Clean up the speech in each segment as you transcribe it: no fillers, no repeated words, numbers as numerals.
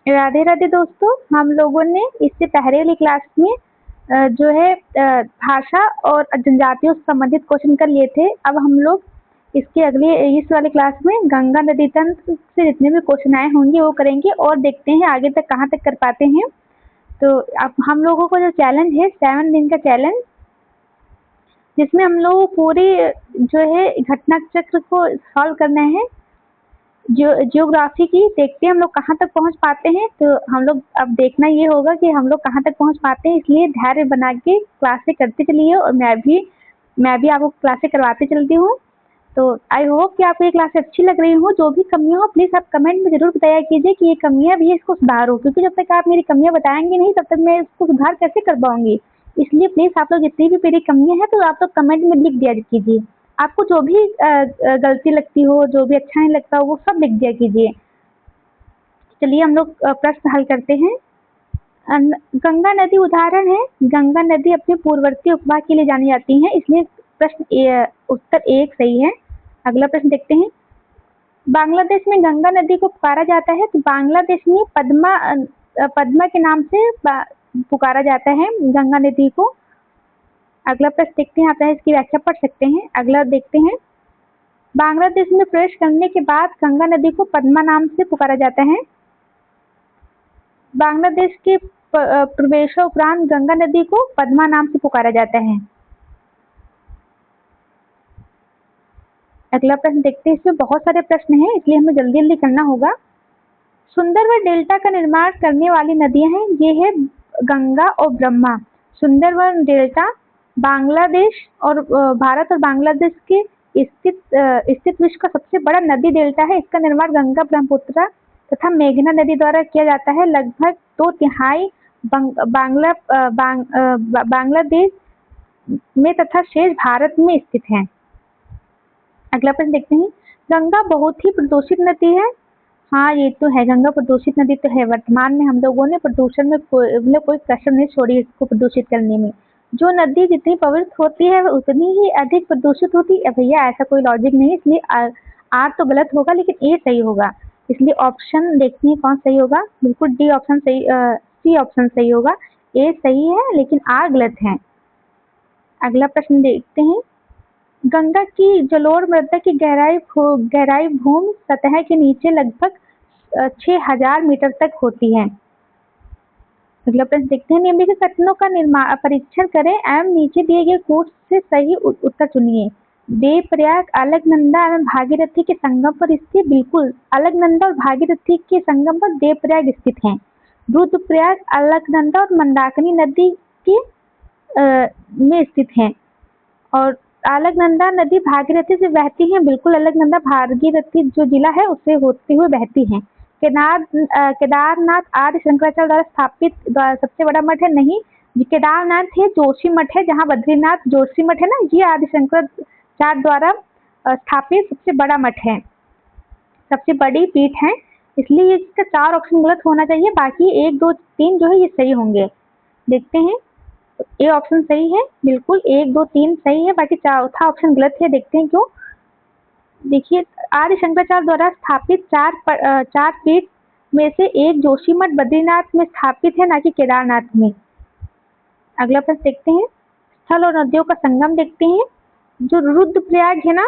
राधे राधे दोस्तों, हम लोगों ने इससे पहले वाली क्लास में जो है भाषा और जनजातियों से संबंधित क्वेश्चन कर लिए थे। अब हम लोग इसके अगले इस वाले क्लास में गंगा नदी तंत्र से जितने भी क्वेश्चन आए होंगे वो करेंगे और देखते हैं आगे तक कहाँ तक कर पाते हैं। तो अब हम लोगों को जो चैलेंज है 7 दिन का चैलेंज, जिसमें हम लोग पूरी जो है घटना चक्र को सॉल्व करना है। जियोग्राफी की देखते हैं हम लोग कहाँ तक पहुँच पाते हैं। तो हम लोग अब देखना ये होगा कि हम लोग कहाँ तक पहुँच पाते हैं, इसलिए धैर्य बना के क्लासें करते चलिए और मैं भी आपको क्लासें करवाते चलती हूँ। तो आई होप कि आपको ये क्लास अच्छी लग रही हो। जो भी कमियाँ हो प्लीज़ आप कमेंट में ज़रूर बताया कीजिए कि ये कमियाँ भी है, इसको सुधारो, क्योंकि जब तक आप मेरी कमियाँ बताएंगे नहीं तब तक मैं इसको सुधार कैसे कर पाऊंगी। इसलिए प्लीज़ आप लोग जितनी भी मेरी कमियाँ हैं तो आप लोग कमेंट में लिख दिया कीजिए। आपको जो भी गलती लगती हो, जो भी अच्छा नहीं लगता हो, वो सब लिख दिया कीजिए। चलिए हम लोग प्रश्न हल करते हैं। गंगा नदी उदाहरण है। गंगा नदी अपने पूर्ववर्ती उपवाह के लिए जानी जाती है, इसलिए उत्तर 1 सही है। अगला प्रश्न देखते हैं। बांग्लादेश में गंगा नदी को पुकारा जाता है, तो बांग्लादेश में पद्मा के नाम से पुकारा जाता है गंगा नदी को। अगला प्रश्न देखते हैं, आप इसकी व्याख्या पढ़ सकते हैं। अगला देखते हैं। बांग्लादेश में प्रवेश करने के बाद गंगा नदी को पद्मा नाम से पुकारा जाता है। बांग्लादेश के प्रवेशोपरांत गंगा नदी को पद्मा नाम से पुकारा जाता है। अगला प्रश्न देखते हैं। इसमें बहुत सारे प्रश्न हैं, इसलिए हमें जल्दी जल्दी करना होगा। सुंदरवन डेल्टा का निर्माण करने वाली नदियां हैं, ये है गंगा और ब्रह्मा। सुंदरवन डेल्टा बांग्लादेश और भारत और बांग्लादेश के स्थित विश्व का सबसे बड़ा नदी डेल्टा है। इसका निर्माण गंगा, ब्रह्मपुत्र तथा मेघना नदी द्वारा किया जाता है। लगभग 2/3 बांग्लादेश में तथा शेष भारत में स्थित है। अगला प्रश्न देखते हैं। गंगा बहुत ही प्रदूषित नदी है। हाँ, ये तो है, गंगा प्रदूषित नदी तो है। वर्तमान में हम लोगों ने प्रदूषण में कोई कसर नहीं छोड़ी इसको प्रदूषित करने में। जो नदी जितनी पवित्र होती है वह उतनी ही अधिक प्रदूषित होती है। भैया ऐसा कोई लॉजिक नहीं, इसलिए आर तो गलत होगा लेकिन ए सही होगा। इसलिए ऑप्शन देखते हैं कौन सही होगा। बिल्कुल डी ऑप्शन सही, सी ऑप्शन सही होगा। ए सही है लेकिन आर गलत है। अगला प्रश्न देखते हैं। गंगा की जलोढ़ मृदा की गहराई भूमि सतह के नीचे लगभग 6000 मीटर तक होती है। अगला प्रश्न देखते हैं। निम्नलिखित कथनों का परीक्षण करें एवं नीचे दिए गए कोट से सही उत्तर चुनिए। देवप्रयाग अलकनंदा एवं भागीरथी के संगम पर स्थित। बिल्कुल, अलकनंदा और भागीरथी के संगम पर देवप्रयाग स्थित है। रुद्रप्रयाग अलकनंदा और मंदाकिनी नदी के में स्थित है और अलकनंदा नदी भागीरथी से बहती है। बिल्कुल, अलकनंदा भागीरथी जो जिला है उससे होते हुए बहती है। केदारनाथ आदि शंकराचार्य द्वारा स्थापित सबसे बड़ा मठ है। नहीं, केदारनाथ है जोशी मठ है, जहाँ बद्रीनाथ जोशी मठ है ना, ये आदि शंकराचार्य द्वारा स्थापित सबसे बड़ा मठ है, सबसे बड़ी पीठ है। इसलिए इसका 4 ऑप्शन गलत होना चाहिए, बाकी 1, 2, 3 जो है ये सही होंगे। देखते हैं। ए ऑप्शन सही है। बिल्कुल 1, 2, 3 सही है, बाकी चौथा ऑप्शन गलत है। देखते हैं क्यों। देखिए, आदि शंकराचार्य द्वारा स्थापित 4 पीठ में से एक जोशीमठ बद्रीनाथ में स्थापित है, ना कि केदारनाथ में। अगला प्रश्न देखते हैं। स्थल और नदियों का संगम देखते हैं। जो रुद्रप्रयाग है ना,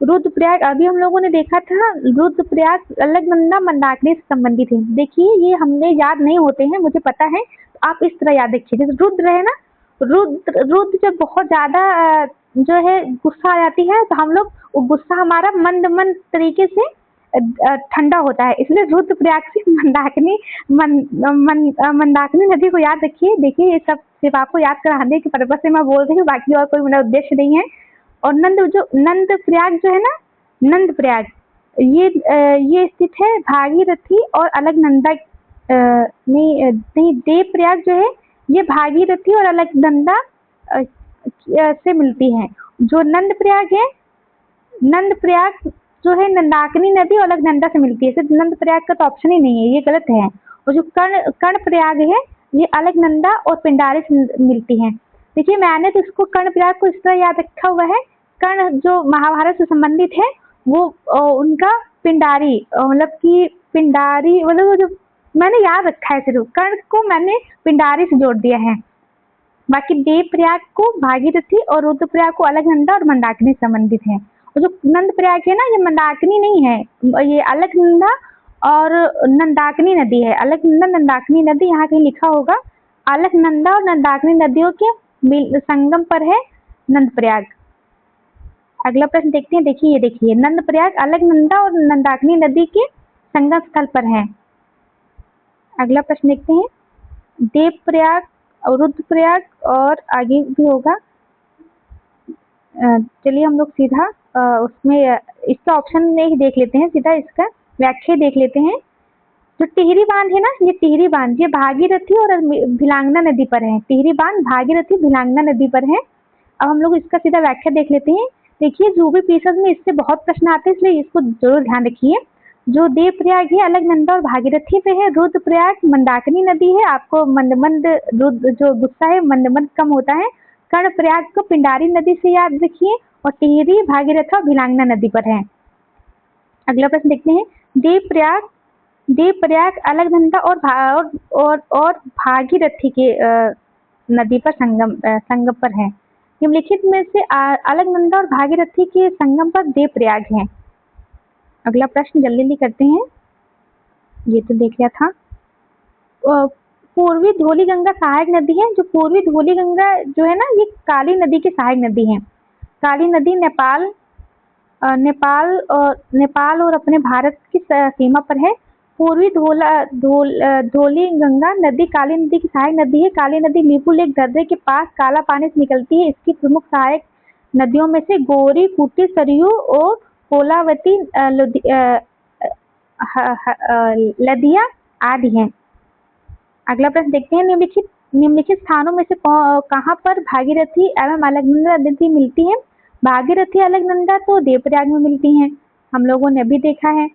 रुद्रप्रयाग अभी हम लोगों ने देखा था। रुद्रप्रयाग अलकनंदा मंदाकिनी से संबंधित है। देखिए, ये हमने याद नहीं होते हैं, मुझे पता है, तो आप इस तरह याद रखिए। जैसे रुद्र है ना, रुद्र जब बहुत ज्यादा जो है गुस्सा आ जाती है तो हम लोग वो गुस्सा हमारा मंद मंद तरीके से ठंडा होता है, इसलिए रुद्रप्रयाग से मंदाकिनी नदी को याद रखिए। देखिए, ये सब सिर्फ आपको याद कराने के पर्पज से मैं बोल रही हूँ, बाकी और कोई मेरा उद्देश्य नहीं है। और नंद प्रयाग जो है ना, नंद प्रयाग ये स्थित है भागीरथी और अलकनंदा नहीं, देव प्रयाग जो है ये भागीरथी और अलकनंदा से मिलती है। जो नंद प्रयाग है, नंद प्रयाग जो है मंदाकिनी नदी और अलकनंदा से मिलती है। सिर्फ नंद प्रयाग का तो ऑप्शन ही नहीं है, ये गलत है। और जो कर्ण प्रयाग है ये अलकनंदा और पिंडारी से मिलती है। देखिए, मैंने तो इसको कर्ण प्रयाग को इस तरह याद रखा हुआ है। कर्ण जो महाभारत से संबंधित है वो उनका पिंडारी, मतलब कि पिंडारी मतलब वो जो मैंने याद रखा है सिर्फ, कर्ण को मैंने पिंडारी से जोड़ दिया है। बाकी देवप्रयाग को भागीरथी और रुद्रप्रयाग को अलकनंदा और मंदाकिनी संबंधित है। और जो नंद प्रयाग है ना, ये मंदाकिनी नहीं है, ये अलकनंदा और नंदाकिनी नदी है। अलकनंदा नंदाकिनी नदी यहाँ कहीं लिखा होगा। अलकनंदा और नंदाकिनी नदियों के संगम पर है नंद प्रयाग। अगला प्रश्न देखते हैं। देखिए, ये देखिए, नंद प्रयाग अलकनंदा और नंदाकिनी नदी के संगम स्थल पर है। अगला प्रश्न देखते हैं। देवप्रयाग और रुद्रप्रयाग और आगे भी होगा। चलिए हम लोग सीधा उसमें इसका ऑप्शन नहीं देख लेते हैं, सीधा इसका व्याख्या देख लेते हैं। जो टिहरी बांध है ना, ये टिहरी बांध ये भागीरथी और भिलांगना नदी पर है। टिहरी बांध भागीरथी भिलांगना नदी पर है। अब हम लोग इसका सीधा व्याख्या देख लेते हैं। देखिए, जो भी पीसेस में इससे बहुत प्रश्न आते हैं, इसलिए इसको जरूर ध्यान रखिए। जो देवप्रयाग है अलकनंदा और भागीरथी पे है। रुद्रप्रयाग मंदाकिनी नदी है। आपको मंद मंद रुद्र जो गुस्सा है मंद मंद कम होता है। कर्णप्रयाग को पिंडारी नदी से याद रखिए। और टिहरी भागीरथी और भिलांगना नदी पर है। अगला प्रश्न देखते हैं। देवप्रयाग अलकनंदा और भागीरथी के नदी पर संगम पर है। निम्नलिखित में से अलकनंदा और भागीरथी के संगम पर देवप्रयाग है। अगला प्रश्न जल्दी करते हैं, ये तो देख लिया था। पूर्वी धौली गंगा सहायक नदी है। जो पूर्वी धौली गंगा जो है ना, ये काली नदी की सहायक नदी है। काली नदी नेपाल और अपने भारत की सीमा पर है। पूर्वी धौली गंगा नदी काली नदी की सहायक नदी है। काली नदी लीपू लेक दर्रे के पास काला पानी से निकलती है। इसकी प्रमुख सहायक नदियों में से गौरी, कुटी, सरयू और कोलावती, लदिया आदि हैं। अगला प्रश्न देखते हैं। निम्नलिखित स्थानों में से कहाँ पर भागीरथी एवं अलकनंदा नदी मिलती है। भागीरथी अलकनंदा तो देवप्रयाग में मिलती हैं, हम लोगों ने भी देखा है।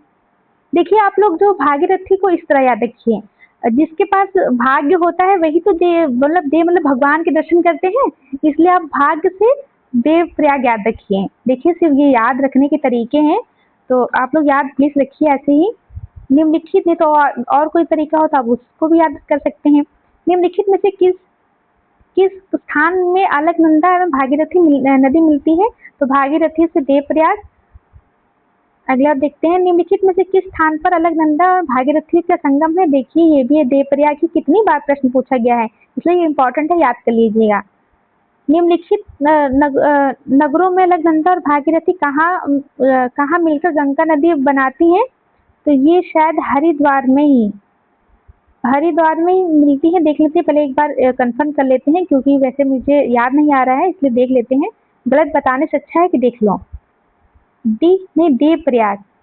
देखिए, आप लोग जो भागीरथी को इस तरह याद रखिए, जिसके पास भाग्य होता है वही तो मतलब भगवान के दर्शन करते हैं, इसलिए आप भाग्य से देवप्रयाग याद रखिए। देखिए, सिर्फ ये याद रखने के तरीके हैं, तो आप लोग याद प्लीज रखिए ऐसे ही। निम्नलिखित में तो और कोई तरीका हो तो आप उसको भी याद कर सकते हैं। निम्नलिखित में से किस स्थान में अलकनंदा एवं भागीरथी नदी मिलती है। तो भागीरथी से देवप्रयाग। अगला देखते हैं। निम्नलिखित में से किस स्थान पर अलकनंदा और भागीरथी का संगम है। देखिए, ये भी है देवप्रयाग की। कितनी बार प्रश्न पूछा गया है, इसलिए ये इंपॉर्टेंट है, याद कर लीजिएगा। निम्नलिखित नगरों में अलकनंदा और भागीरथी कहाँ मिलकर गंगा नदी बनाती हैं। तो ये शायद हरिद्वार में ही मिलती है। देख लेते हैं, पहले एक बार कंफर्म कर लेते हैं, क्योंकि वैसे मुझे याद नहीं आ रहा है, इसलिए देख लेते हैं। गलत बताने से अच्छा है कि देख लो।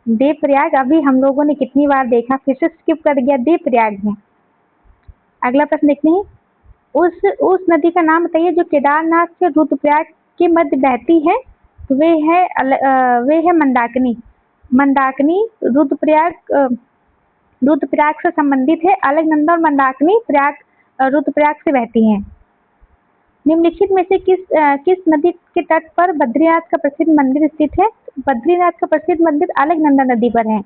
देवप्रयाग अभी हम लोगों ने कितनी बार देखा, फिर से स्किप कर गया, देवप्रयाग है। अगला प्रश्न देखते हैं। उस नदी का नाम बताइए जो केदारनाथ से रुद्रप्रयाग के मध्य बहती है। तो वे है मंदाकिनी रुद्रप्रयाग से संबंधित है। अलकनंदा और मंदाकिनी रुद्रप्रयाग से बहती हैं। निम्नलिखित में से किस नदी के तट पर बद्रीनाथ का प्रसिद्ध मंदिर स्थित है। बद्रीनाथ का प्रसिद्ध मंदिर अलकनंदा नदी पर है।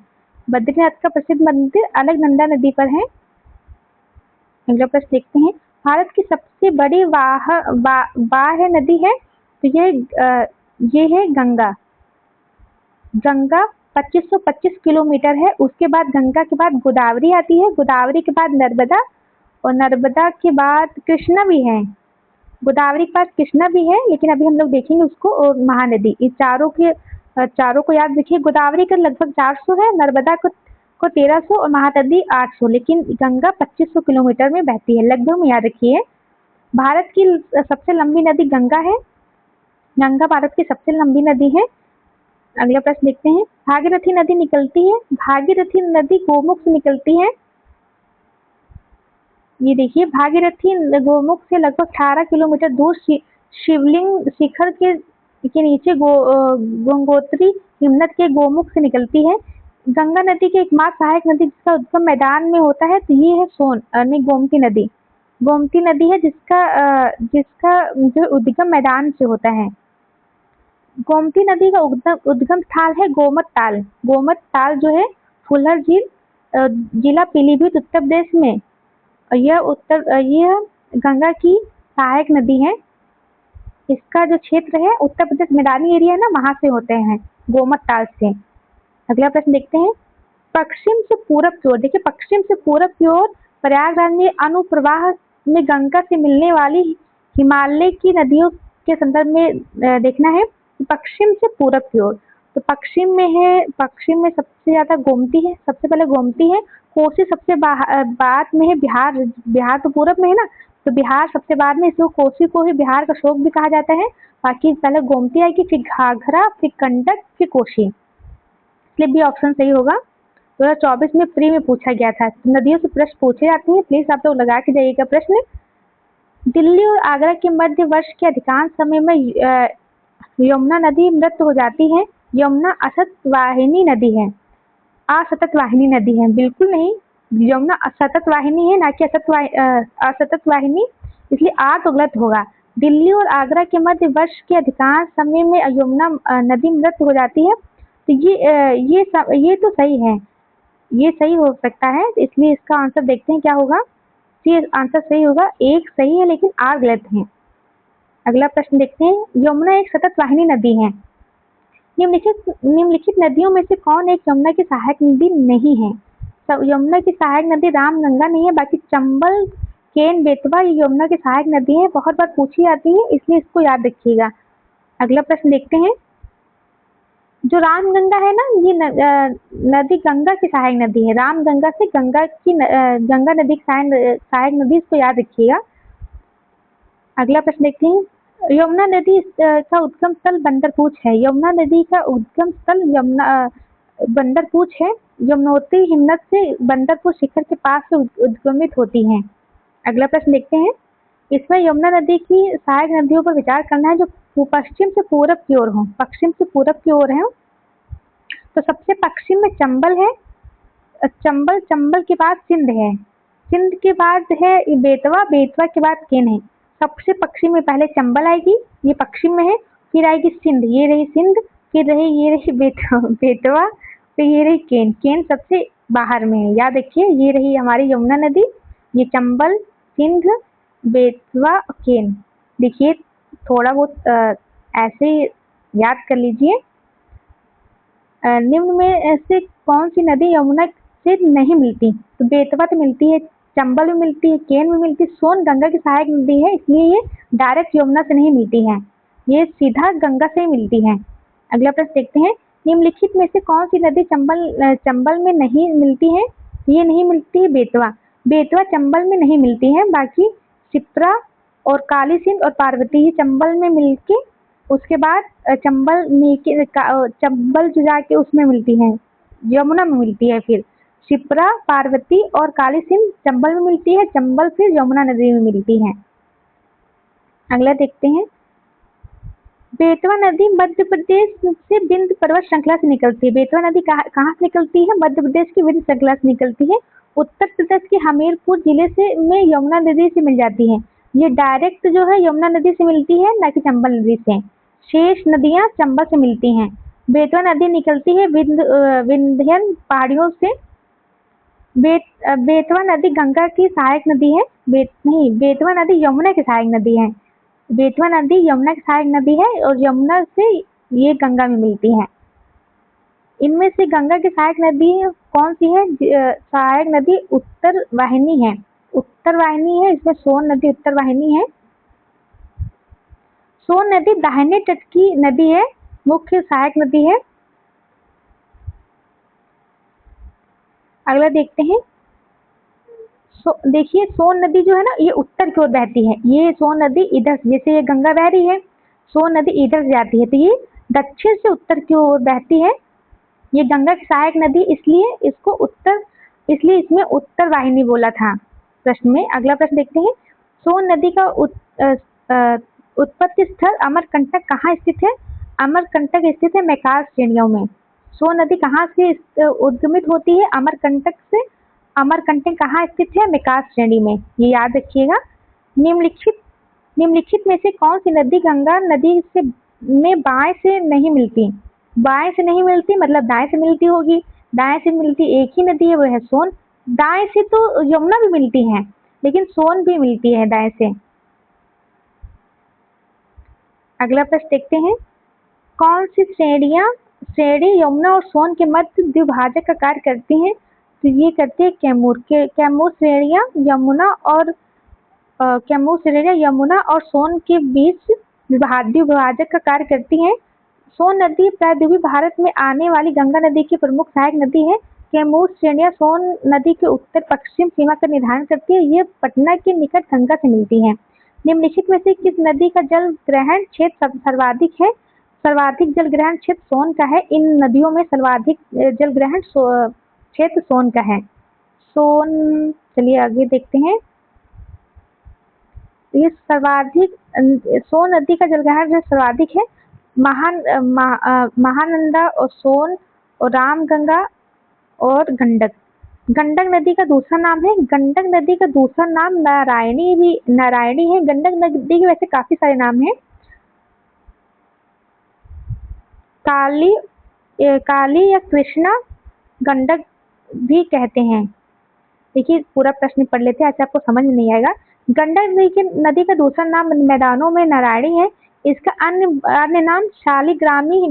बद्रीनाथ का प्रसिद्ध मंदिर अलकनंदा नदी पर है। अगला प्रश्न देखते हैं। भारत की सबसे बड़ी वाह नदी है। तो ये है गंगा। 2525 किलोमीटर है। उसके बाद गंगा के बाद गोदावरी आती है। गोदावरी के बाद नर्मदा, और नर्मदा के बाद कृष्णा भी है। गोदावरी के पास कृष्णा भी है, लेकिन अभी हम लोग देखेंगे उसको। और महानदी, इस चारों को याद रखिए। गोदावरी का लगभग 400 है, नर्मदा को 1300 और महानदी 800, लेकिन गंगा 2500 किलोमीटर में बहती है। लगभग में याद रखिए। भारत की सबसे लंबी नदी गंगा है। गंगा भारत की सबसे लंबी नदी है। अगला प्रश्न देखते हैं। भागीरथी नदी निकलती है। भागीरथी नदी गोमुख से निकलती है। ये देखिए, भागीरथी गोमुख से लगभग 18 किलोमीटर दूर शिवलिंग शिखर के नीचे गंगोत्री हिमनद के गोमुख से निकलती है। गंगा नदी की एकमात्र सहायक नदी जिसका उद्गम मैदान में होता है, तो ये है गोमती नदी। गोमती नदी है जिसका जो उद्गम मैदान से होता है। गोमती नदी का उद्गम स्थल है गोमत ताल। गोमत ताल जो है फुलहर झील जिला पीलीभीत उत्तर प्रदेश में। यह गंगा की सहायक नदी है। इसका जो क्षेत्र है उत्तर प्रदेश मैदानी एरिया है ना, वहां से होते हैं, गोमत ताल से। अगला प्रश्न देखते हैं, पश्चिम से पूरब की ओर, देखिए पश्चिम से पूरब की ओर प्रयागराज में अनुप्रवाह में गंगा से मिलने वाली हिमालय की नदियों के संदर्भ में देखना है। पश्चिम से पूरब की ओर, तो पश्चिम में है, पश्चिम में सबसे ज्यादा गोमती है, सबसे पहले गोमती है। कोसी सबसे बाद में है। बिहार तो पूरब में है ना, तो बिहार सबसे बाद में, इसको कोसी को ही बिहार का शोक भी कहा जाता है। बाकी पहले गोमती आएगी, फिर घाघरा, फिर गंडक, फिर कोसी। इसलिए बी ऑप्शन सही होगा। 2024 में प्री में पूछा गया था। नदियों से प्रश्न पूछे जाते हैं, प्लीज आप लोग लगा के जाइएगा प्रश्न। दिल्ली और आगरा के मध्य वर्ष के अधिकांश समय में यमुना नदी मृत हो जाती है। यमुना असतत वाहिनी नदी है, असतत वाहिनी नदी है, बिल्कुल नहीं। यमुना असतत वाहिनी है, ना कि असतत वाहिनी, इसलिए आ तो गलत होगा। दिल्ली और आगरा के मध्य वर्ष के अधिकांश समय में यमुना नदी मृत हो जाती है, तो ये तो सही है, ये सही हो सकता है। इसलिए इसका आंसर देखते हैं क्या होगा। सी आंसर सही होगा, एक सही है लेकिन आर गलत है। अगला प्रश्न देखते हैं, यमुना एक सतत वाहिनी नदी है। निम्नलिखित नदियों में से कौन एक यमुना की सहायक नदी नहीं है। यमुना की सहायक नदी रामगंगा नहीं है, बाकी चंबल, केन, बेतवा ये यमुना की सहायक नदी है, बहुत बार पूछी जाती है, इसलिए इसको याद रखिएगा। अगला प्रश्न देखते हैं, जो रामगंगा है ना, ये नदी गंगा की सहायक नदी है। रामगंगा से गंगा नदी की सहायक नदी, इसको याद रखिएगा। अगला प्रश्न देखते हैं, यमुना नदी का उद्गम स्थल बंदरपूछ है। यमुना नदी का उद्गम स्थल बंदरपूछ है। यमुनोत्री हिमनद से बंदरपुर शिखर के पास से उद्गमित होती है। अगला प्रश्न देखते हैं, इसमें यमुना नदी की सहायक नदियों पर विचार करना है जो पश्चिम से पूरब की ओर हो। पश्चिम से पूरब की ओर है, तो सबसे पश्चिम में चंबल है। चंबल के बाद सिंध है। सिंध के बाद है बेतवा। बेतवा के बाद केन है। सबसे पश्चिम में पहले चंबल आएगी, ये पश्चिम में है, फिर आएगी सिंध, ये रही सिंध, फिर ये रही बेतवा, फिर ये रही केन। केन सबसे बाहर में है, याद रखिए। ये रही हमारी यमुना नदी, ये चंबल, सिंध, बेतवा, केन। देखिए थोड़ा बहुत ऐसे याद कर लीजिए। निम्न में से कौन सी नदी यमुना से नहीं मिलती। तो बेतवा तो मिलती है, चंबल में मिलती है, केन में मिलती है, सोन गंगा की सहायक नदी है, इसलिए ये डायरेक्ट यमुना से नहीं मिलती है, ये सीधा गंगा से ही मिलती है। अगला प्रश्न देखते हैं, निम्नलिखित में से कौन सी नदी चंबल में नहीं मिलती है। ये नहीं मिलती है बेतवा। बेतवा चंबल में नहीं मिलती है, बाकी शिप्रा और काली सिंध और पार्वती ही चंबल में मिलके, उसके बाद चंबल जो जाके उसमें मिलती है, यमुना में मिलती है। फिर शिप्रा, पार्वती और काली सिंध चंबल में मिलती है, चंबल फिर यमुना नदी में मिलती है। अगला देखते हैं, बेतवा नदी मध्य प्रदेश से विंध्य पर्वत श्रृंखला से निकलती है। बेतवा नदी कहाँ से निकलती है, मध्य प्रदेश की विंध्य श्रृंखला से निकलती है। उत्तर प्रदेश के हमीरपुर जिले से में यमुना नदी से मिल जाती है। ये डायरेक्ट जो है यमुना नदी से मिलती है, ना कि चंबल नदी से। शेष नदियां चंबल से मिलती हैं। बेतवा नदी निकलती है विंध्यन पहाड़ियों से। बेतवा नदी गंगा की सहायक नदी है। बेतवा नदी यमुना की सहायक नदी है। बेतवा नदी यमुना की सहायक नदी है और यमुना से ये गंगा में मिलती है। इनमें से गंगा की सहायक नदी कौन सी है। सहायक नदी उत्तर वाहिनी है। उत्तर वाहिनी है, इसमें सोन नदी उत्तर वाहिनी है। सोन नदी दाहिने तट की नदी है, मुख्य सहायक नदी है। अगला देखते हैं, देखिए सोन नदी जो है ना, ये उत्तर की ओर बहती है। ये सोन नदी इधर, जैसे ये गंगा बह रही है, सोन नदी इधर से जाती है, तो ये दक्षिण से उत्तर की ओर बहती है। ये गंगा की सहायक नदी, इसलिए इसमें उत्तर वाहिनी बोला था प्रश्न में। अगला प्रश्न देखते हैं, सोन नदी का उत्पत्ति स्थल अमरकंटक कहाँ स्थित है। अमरकंटक स्थित है मैकास श्रेणियों में। सोन नदी कहाँ से उद्गमित होती है, अमरकंटक से। अमरकंटक कहाँ स्थित है, मैकास श्रेणी में, ये याद रखिएगा। निम्नलिखित में से कौन सी नदी गंगा नदी से में बाएं से नहीं मिलती। बाएं से नहीं मिलती मतलब दाएं से मिलती होगी। दाएं से मिलती एक ही नदी है, वो है सोन। दाएं से तो यमुना भी मिलती है, लेकिन सोन भी मिलती है दाएं से। अगला प्रश्न देखते हैं, कौन सी श्रेणी यमुना और सोन के मध्य द्विभाजक का कार्य करती हैं? तो ये करती है कैमूर के। कैमूर श्रेणियां यमुना और सोन के बीच द्विभाजक का कार्य करती हैं। सोन नदी प्रायद्वीपीय भारत में आने वाली गंगा नदी की प्रमुख सहायक नदी है। कैमूर श्रेणियां सोन नदी के उत्तर पश्चिम सीमा का निर्धारण करती है। ये पटना के निकट गंगा से मिलती है। निम्नलिखित में से किस नदी का जल ग्रहण क्षेत्र सर्वाधिक है? सर्वाधिक जल ग्रहण क्षेत्र सोन का है। इन नदियों में सर्वाधिक जल ग्रहण क्षेत्र सोन का है। सोन, चलिए आगे देखते हैं। ये सर्वाधिक सोन नदी का जलग्रहण जो सर्वाधिक है, महानंदा और सोन और रामगंगा और गंडक। गंडक नदी का दूसरा नाम है, गंडक नदी का दूसरा नाम नारायणी है। गंडक नदी के वैसे काफी सारे नाम हैं। काली या कृष्णा गंडक भी कहते हैं। देखिए पूरा प्रश्न पढ़ लेते हैं, ऐसे आपको समझ नहीं आएगा। गंडक नदी का दूसरा नाम मैदानों में नारायणी है। इसका अन्य नाम शालिग्रामी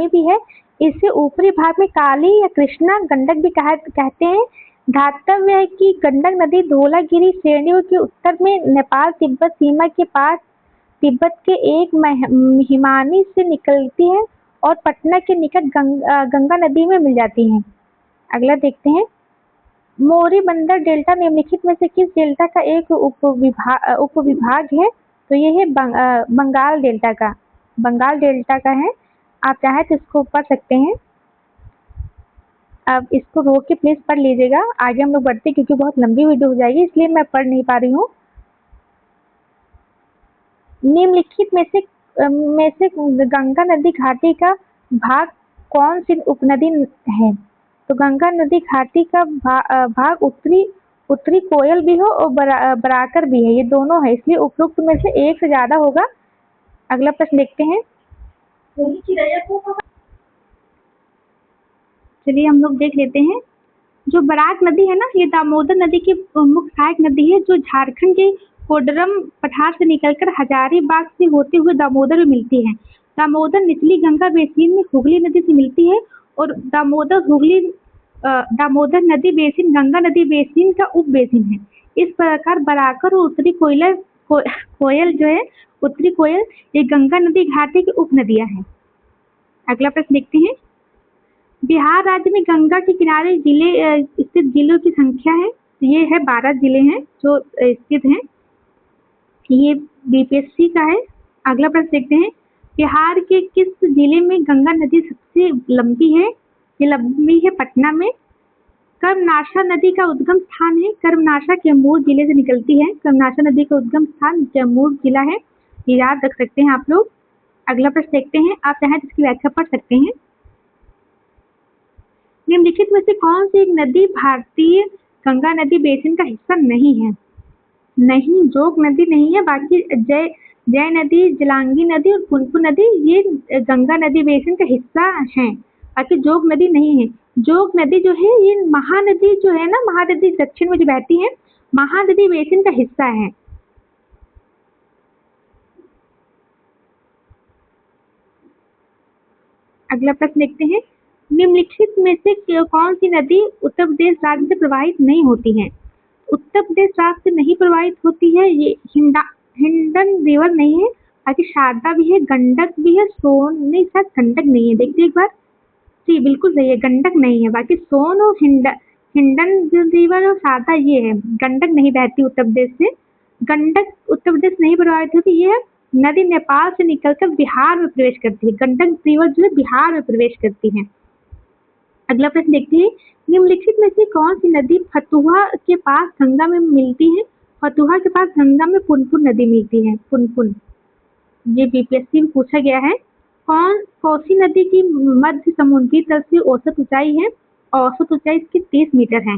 भी है। इसे ऊपरी भाग में काली या कृष्णा गंडक भी कहते हैं। ध्यातव्य है कि गंडक नदी धौलागिरी श्रेणियों के उत्तर में नेपाल तिब्बत सीमा के पास तिब्बत के एक हिमानी से निकलती है और पटना के निकट गंगा नदी में मिल जाती है। अगला देखते हैं, मोरी बंदर डेल्टा निम्नलिखित में से किस डेल्टा का एक उपविभाग है? तो ये है बंगाल डेल्टा का है। आप चाहे तो इसको पढ़ सकते हैं। अब इसको रोक के प्लीज पढ़ लीजिएगा, आगे हम लोग बढ़ते क्योंकि बहुत लंबी वीडियो हो जाएगी, इसलिए मैं पढ़ नहीं पा रही हूँ। निम्नलिखित में से गंगा नदी घाटी का भाग कौन सी उपनदी है? तो गंगा नदी घाटी का भाग उत्तरी कोयल भी हो और बराकर भी है, ये दोनों है, इसलिए उपरोक्त में से एक से ज्यादा होगा। अगला प्रश्न देखते हैं। चलिए हम लोग देख लेते हैं। जो बराक नदी है ना, ये दामोदर नदी की मुख्य सहायक नदी है, जो झारखंड के कोडरम पठार से निकलकर हजारीबाग से होते हुए दामोदर में मिलती है। दामोदर निचली गंगा बेसिन में हुगली नदी से मिलती है और दामोदर नदी बेसिन गंगा नदी बेसिन का उप बेसिन है। इस प्रकार बराकर और उत्तरी कोयल ये गंगा नदी घाटी की उप नदियां हैं। अगला प्रश्न देखते हैं। बिहार राज्य में गंगा के किनारे स्थित जिलों की संख्या है, ये है 12 जिले हैं जो स्थित हैं, ये बीपीएससी का है। अगला प्रश्न देखते हैं, बिहार के किस जिले में गंगा नदी सबसे लंबी है? ये लंबी है पटना में। कर्मनाशा नदी का उद्गम स्थान है, कर्मनाशा कैमूर जिले से निकलती है। कर्मनाशा नदी का उद्गम स्थान कैमूर जिला है, ये याद रख सकते हैं आप लोग। अगला प्रश्न देखते हैं, आप चाहे इसकी व्याख्या पढ़ सकते हैं। निम्नलिखित में से कौन सी एक नदी भारतीय गंगा नदी बेसिन का हिस्सा नहीं है? नहीं, जोग नदी नहीं है, बाकी जय नदी, जलांगी नदी और पुनपुन नदी ये गंगा नदी बेसिन का हिस्सा हैं, बाकी जोग नदी नहीं है। जोग नदी जो है ये महानदी जो है ना, महानदी दक्षिण में जो बहती है, महानदी बेसिन का हिस्सा है। अगला प्रश्न देखते हैं, निम्नलिखित में से कौन सी नदी उत्तर प्रदेश राज्य से प्रवाहित नहीं होती है? उत्तर प्रदेश राज्य से नहीं प्रवाहित होती है, ये हिंडन रिवर नहीं है, बाकी शारदा भी है, गंडक भी है, सोन नहीं, शायद गंडक नहीं है, देखते एक बार। जी बिल्कुल सही है, गंडक नहीं है, बाकी सोन और हिंडन रिवर और शारदा ये है। गंडक नहीं बहती उत्तर प्रदेश से, गंडक उत्तर प्रदेश नहीं प्रवाहित होती, ये नदी नेपाल से निकलकर बिहार में प्रवेश करती है। गंडक रिवर जो है बिहार में प्रवेश करती है। अगला प्रश्न देखते हैं, निम्नलिखित में से कौन सी नदी फतुहा के पास गंगा में मिलती है? फतुहा के पास गंगा में पुनपुन नदी मिलती है, पुनपुन, ये बीपीएससी में पूछा गया है। कोसी नदी की मध्य समुद्री तल से औसत ऊंचाई है, औसत ऊंचाई इसकी 30 मीटर है।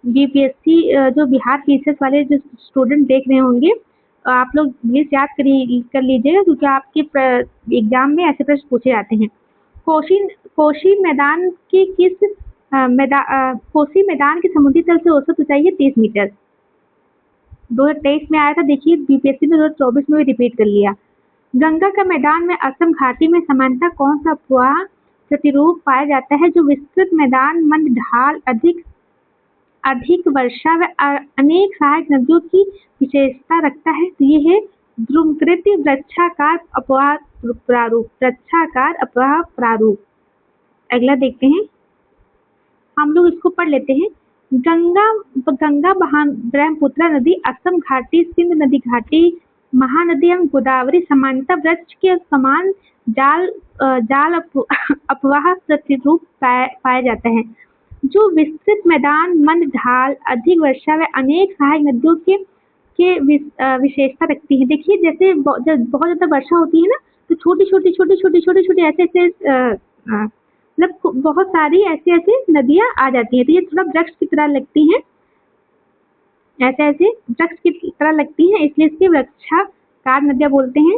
बीपीएससी जो बिहार फीचर्स वाले जो स्टूडेंट देख रहे होंगे, आप लोग प्लीज याद कर लीजिएगा, क्योंकि आपके एग्जाम में ऐसे प्रश्न पूछे जाते हैं। कोशी कोशी मैदान की किस कोसी मैदान के समुद्री तल से औसत ऊंचाई है 30 मीटर। 2023 में आया था, देखिए बीपीएससी ने 2024 में भी रिपीट कर लिया। गंगा का मैदान में असम घाटी में सामान्यतः कौन सा अपवाह प्रतिरूप पाया जाता है जो विस्तृत मैदान, मंद ढाल, अधिक अधिक वर्षा व अनेक सहायक नदियों की विशेषता रखता है? तो ये है ध्रुवकृति वृक्षाकार अपवाह प्रारूप। वृक्षाकार अपवाह प्रारूप। अगला देखते हैं, हम लोग इसको पढ़ लेते हैं। गंगा ब्रह्मपुत्र नदी, असम घाटी, सिंध नदी घाटी, महानदी एवं गोदावरी सामान्यतः वृक्ष के समान जाल अपवाह प्रतिरूप पाया जाता है जो विस्तृत मैदान, मंद ढाल, अधिक वर्षा व अनेक सहायक नदियों के विशेषता रखती है। देखिए जैसे जब बहुत ज्यादा वर्षा होती है ना, तो छोटी छोटी ऐसे मतलब बहुत सारी ऐसे नदियां आ जाती है, तो ये थोड़ा वृक्ष की तरह लगती हैं, ऐसे वृक्ष की तरह लगती हैं, इसलिए इसके वृक्षाकार नदियां बोलते हैं,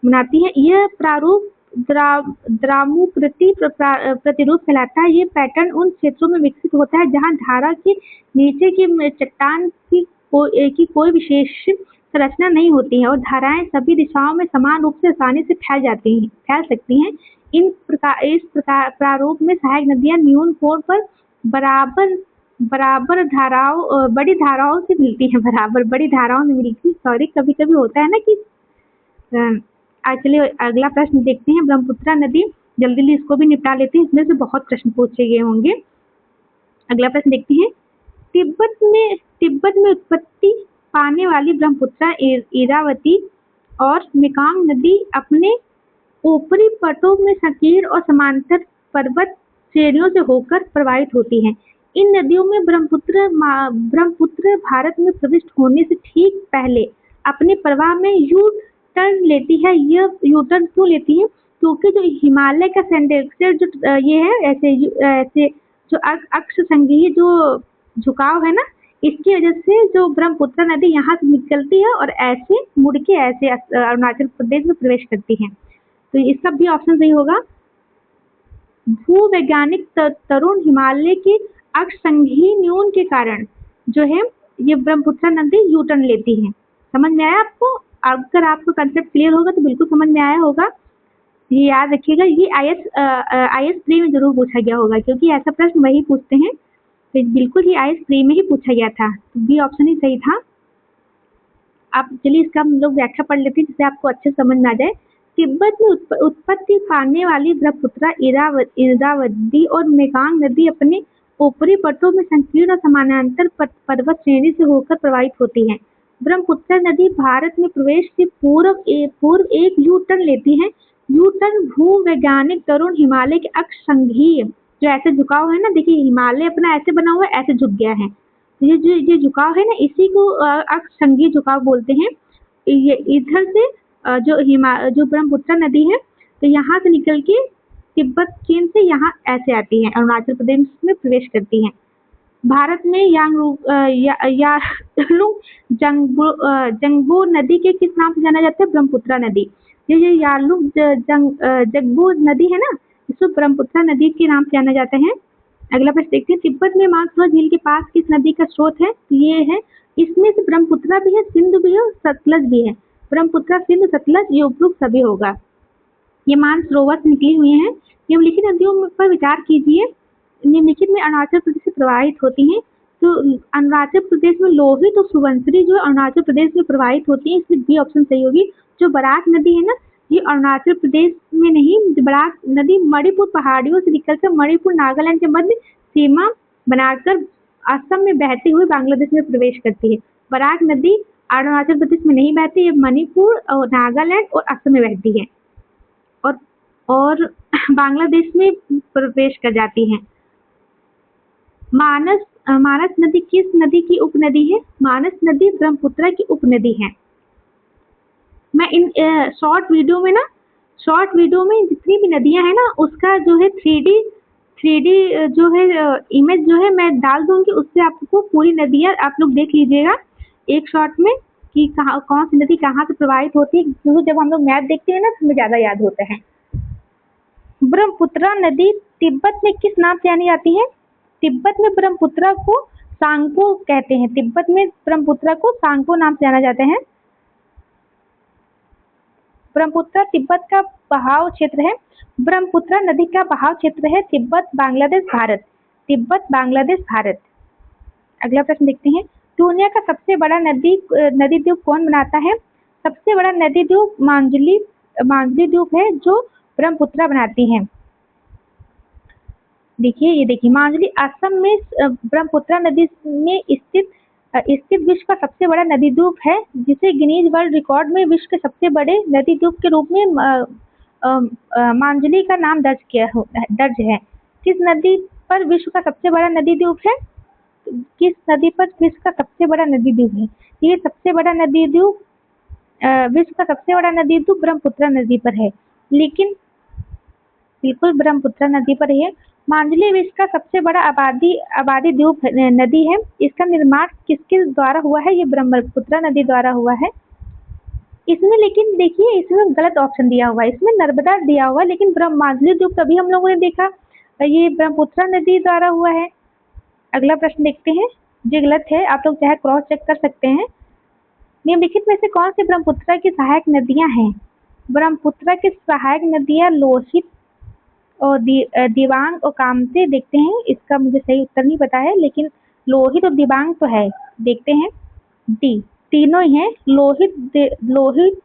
बनाती है। यह प्रारूप द्रामुकृति प्रतिरूप कहलाता है। ये पैटर्न उन क्षेत्रों में विकसित होता है जहां धारा के नीचे की चट्टान की कोई विशेष संरचना नहीं होती है और धाराएं सभी दिशाओं में समान रूप से आसानी से फैल सकती हैं। इस प्रकार प्रारूप में सहायक नदियां न्यून कोण पर बराबर धाराओं बड़ी धाराओं से मिलती हैं। सॉरी, कभी कभी होता है ना कि चलिए अगला प्रश्न देखते हैं। ब्रह्मपुत्र नदी, जल्दी इसको भी निपटा लेते हैं, इसमें से बहुत प्रश्न पूछे गए होंगे। अगला प्रश्न देखते हैं। तिब्बत में उत्पत्ति पाने वाली ब्रह्मपुत्र, इरावती और मेकंग नदी अपने ऊपरी पटों में संकीर्ण और समांतर पर्वत श्रेणियों से होकर प्रवाहित होती हैं। इन नदियों में ब्रह्मपुत्र भारत में प्रविष्ट होने से ठीक पहले अपने प्रवाह में यू टर्न लेती है। यह यू टर्न क्यों लेती है? क्योंकि जो हिमालय का सेंडेक्सर जो ये है ऐसे जो अक्ष संघीय जो झुकाव है ना, इसकी वजह से जो ब्रह्मपुत्र नदी यहाँ से निकलती है और ऐसे मुड़ के ऐसे अरुणाचल प्रदेश में प्रवेश करती है। तो इसका भी ऑप्शन सही होगा। भूवैज्ञानिक तरुण हिमालय के अक्ष संघीय न्यून के कारण जो है ये ब्रह्मपुत्र नदी यू टर्न लेती है। समझ में आया आपको? अगर आपको कंसेप्ट क्लियर होगा तो बिल्कुल समझ में आया होगा। ये याद रखिएगा, ये IAS प्री में जरूर पूछा गया होगा, क्योंकि ऐसा प्रश्न वही पूछते हैं। तो बिल्कुल ही IAS प्री में ही पूछा गया था, तो बी ऑप्शन ही सही था। आप चलिए इसका हम लोग व्याख्या पढ़ लेते हैं जिससे आपको अच्छे समझ में आ जाए। तिब्बत में उत्पत्ति पाने वाली ब्रह्मपुत्र, इरावती और मेकंग नदी अपने ऊपरी पटों में संकीर्ण और समानांतर पर्वत श्रेणी से होकर प्रवाहित होती है। ब्रह्मपुत्र नदी भारत में प्रवेश से पूर्व एक यू टर्न लेती है। यू टर्न भूवैज्ञानिक तरुण हिमालय के अक्ष संघीय जो ऐसे झुकाव है ना, देखिए हिमालय अपना ऐसे बना हुआ है, ऐसे झुक गया है, ये झुकाव है ना, इसी को अक्ष संघीय झुकाव बोलते हैं। ये इधर से जो ब्रह्मपुत्र नदी है, तो यहाँ से निकल के तिब्बत चीन से यहाँ ऐसे आती है, अरुणाचल प्रदेश में प्रवेश करती है। भारत में जंगबो नदी के किस नाम से जाना जाता है? ब्रह्मपुत्र नदी। ये यार्लुंग जंगबो नदी है ना, इसको ब्रह्मपुत्र नदी के नाम से जाना जाता है। अगला प्रश्न देखते हैं। तिब्बत में मानसरोवर झील के पास किस नदी का स्रोत है? तो ये है, इसमें से ब्रह्मपुत्र भी है, सिंधु भी है और सतलज भी है। ब्रह्मपुत्र, सिंधु, सतलज ये उपयुक्त सभी होगा। ये मानसरोवर से निकली हुई है। निम्नलिखित नदियों पर विचार कीजिए। निम्नलिखित में अरुणाचल प्रदेश से प्रवाहित होती हैं। तो अरुणाचल प्रदेश में लोहित और सुबनसिरी जो अरुणाचल प्रदेश में प्रवाहित होती है, इसमें बी ऑप्शन सही होगी। जो बराक नदी है ना, ये अरुणाचल प्रदेश में नहीं, बराक नदी मणिपुर पहाड़ियों से निकलकर मणिपुर नागालैंड के मध्य सीमा बनाकर असम में बहते हुए बांग्लादेश में प्रवेश करती है। बराक नदी अरुणाचल प्रदेश में नहीं बहती, ये मणिपुर और नागालैंड और असम में बहती है और बांग्लादेश में प्रवेश कर जाती है। मानस नदी किस नदी की उपनदी है? मानस नदी ब्रह्मपुत्र की उपनदी है। मैं इन शॉर्ट वीडियो में जितनी भी नदियां हैं ना, उसका जो है 3D जो है इमेज जो है मैं डाल दूंगी, उससे आपको पूरी नदियां आप लोग देख लीजिएगा एक शॉर्ट में कि कौन सी नदी कहाँ से प्रवाहित होती है, क्योंकि जब हम लोग मैप देखते हैं ना तो हमें ज़्यादा याद होता है। ब्रह्मपुत्र नदी तिब्बत में किस नाम से जानी जाती है? तिब्बत में ब्रह्मपुत्र को सांगपो कहते हैं। तिब्बत में ब्रह्मपुत्र को सांगपो नाम से जाना जाते हैं। ब्रह्मपुत्र तिब्बत का बहाव क्षेत्र है। ब्रह्मपुत्र नदी का बहाव क्षेत्र है तिब्बत बांग्लादेश भारत। तिब्बत बांग्लादेश भारत। अगला प्रश्न देखते हैं, दुनिया का सबसे बड़ा नदी द्वीप कौन बनाता है? सबसे बड़ा नदी द्वीप मांजुली द्वीप है जो ब्रह्मपुत्र बनाती है। देखिए, ये देखिए, मांजुली असम में ब्रह्मपुत्र नदी में स्थित विश्व का सबसे बड़ा नदी द्वीप है, जिसे गिनीज वर्ल्ड रिकॉर्ड में विश्व के सबसे बड़े नदी द्वीप के रूप में मांजुली का नाम दर्ज है। किस नदी पर विश्व का सबसे बड़ा नदी द्वीप है? किस नदी पर विश्व का सबसे बड़ा नदी द्वीप है? ये सबसे बड़ा नदी द्वीप विश्व का सबसे बड़ा नदी द्वीप ब्रह्मपुत्र नदी पर है। लेकिन बिल्कुल ब्रह्मपुत्र नदी पर है। मांजुली विश्व का सबसे बड़ा आबादी द्वीप नदी है। इसका निर्माण किसके द्वारा हुआ है? ये ब्रह्मपुत्र नदी द्वारा हुआ है। इसमें लेकिन देखिए, इसमें गलत ऑप्शन दिया हुआ है, इसमें नर्मदा दिया हुआ है, लेकिन मांजुली द्वीप तभी हम लोगों ने देखा ये ब्रह्मपुत्र नदी द्वारा हुआ है। अगला प्रश्न देखते हैं, जो गलत है, आप लोग चाहे क्रॉस चेक कर सकते हैं। निम्नलिखित में से कौन सी ब्रह्मपुत्र की सहायक नदियां हैं? ब्रह्मपुत्र की सहायक नदियां लोहित और दिबांग और कामते। देखते हैं, इसका मुझे सही उत्तर नहीं पता है, लेकिन लोहित और दिबांग तो है। देखते हैं, डी तीनों ही हैं, लोहित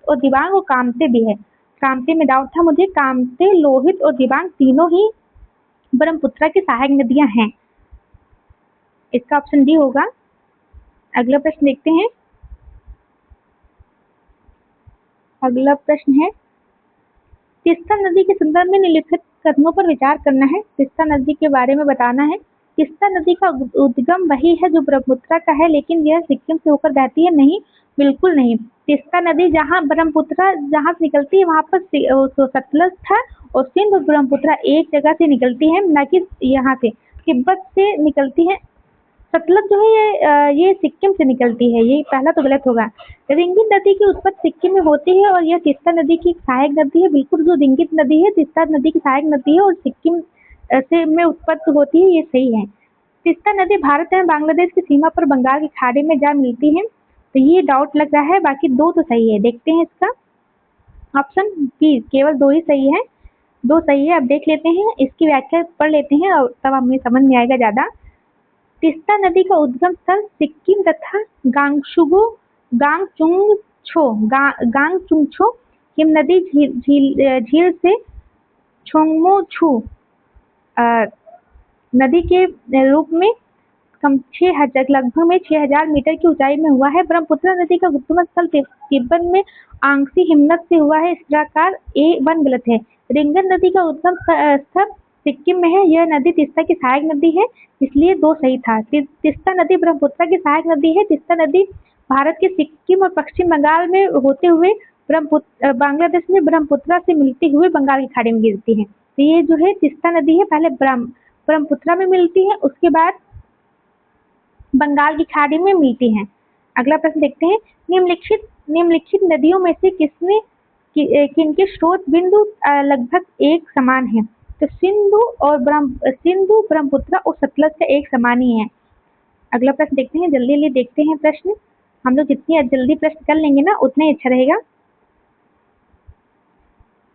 और दिबांग और कामते भी है। कामते में डाउट था मुझे। कामते, लोहित और दिबांग तीनों ही ब्रह्मपुत्र की सहायक नदियां हैं। इसका ऑप्शन डी होगा। अगला प्रश्न देखते हैं। अगला प्रश्न है, तीस्ता नदी के संदर्भ में निम्नलिखित कथनों पर विचार करना है। तीस्ता नदी के बारे में बताना है। तीस्ता नदी का उद्गम वही है जो ब्रह्मपुत्र का है, लेकिन यह सिक्किम से होकर बहती है? नहीं, बिल्कुल नहीं। तीस्ता नदी जहाँ ब्रह्मपुत्र जहाँ से निकलती है वहाँ पर सतलज था, और सिंध और ब्रह्मपुत्र एक जगह से निकलती है, न कि यहाँ से तिब्बत से निकलती है। सतलज जो है ये सिक्किम से निकलती है। ये पहला तो गलत होगा। रिंगित नदी की उत्पत्ति सिक्किम में होती है और यह तीस्ता नदी की सहायक नदी है। बिल्कुल, जो रिंगित नदी है तीस्ता नदी की सहायक नदी है और सिक्किम से में उत्पत्ति होती है, ये सही है। तीस्ता नदी भारत एवं बांग्लादेश की सीमा पर बंगाल की खाड़ी में जा मिलती है, तो ये डाउट लग रहा है। बाकी दो तो सही है। देखते हैं, इसका ऑप्शन बी, केवल दो ही सही है, दो सही है। अब देख लेते हैं, इसकी व्याख्या पढ़ लेते हैं और तब हमें समझ में आएगा ज्यादा। तीस्ता नदी का उद्गम स्थल सिक्किम तथा गांगचुंगछो हिमनदी झील से छोंगमो-छू नदी के रूप में लगभग में 6000 मीटर की ऊंचाई में हुआ है। ब्रह्मपुत्र नदी का उद्गम स्थल तिब्बत में आंगसी हिमनद से हुआ है। इस प्रकार A1 गलत है। रिंगन नदी का उद्गम स्थल सिक्किम में है। यह नदी तीस्ता की सहायक नदी है, इसलिए दो सही था। तीस्ता नदी ब्रह्मपुत्र की सहायक नदी है। तीस्ता नदी भारत के सिक्किम और पश्चिम बंगाल में होते हुए बांग्लादेश में ब्रह्मपुत्र से मिलती हुए बंगाल की खाड़ी में गिरती है। तो ये जो है तीस्ता नदी है, पहले ब्रह्मपुत्र में मिलती है, उसके बाद बंगाल की खाड़ी में मिलती है। अगला प्रश्न देखते हैं, निम्नलिखित नदियों में से किनके स्रोत बिंदु लगभग एक समान है? तो सिंधु, ब्रह्मपुत्र और सतलज का एक समान ही है। अगला प्रश्न देखते हैं, जल्दी देखते हैं प्रश्न। हम लोग जितनी जल्दी प्रश्न कर लेंगे ना, उतना ही अच्छा रहेगा।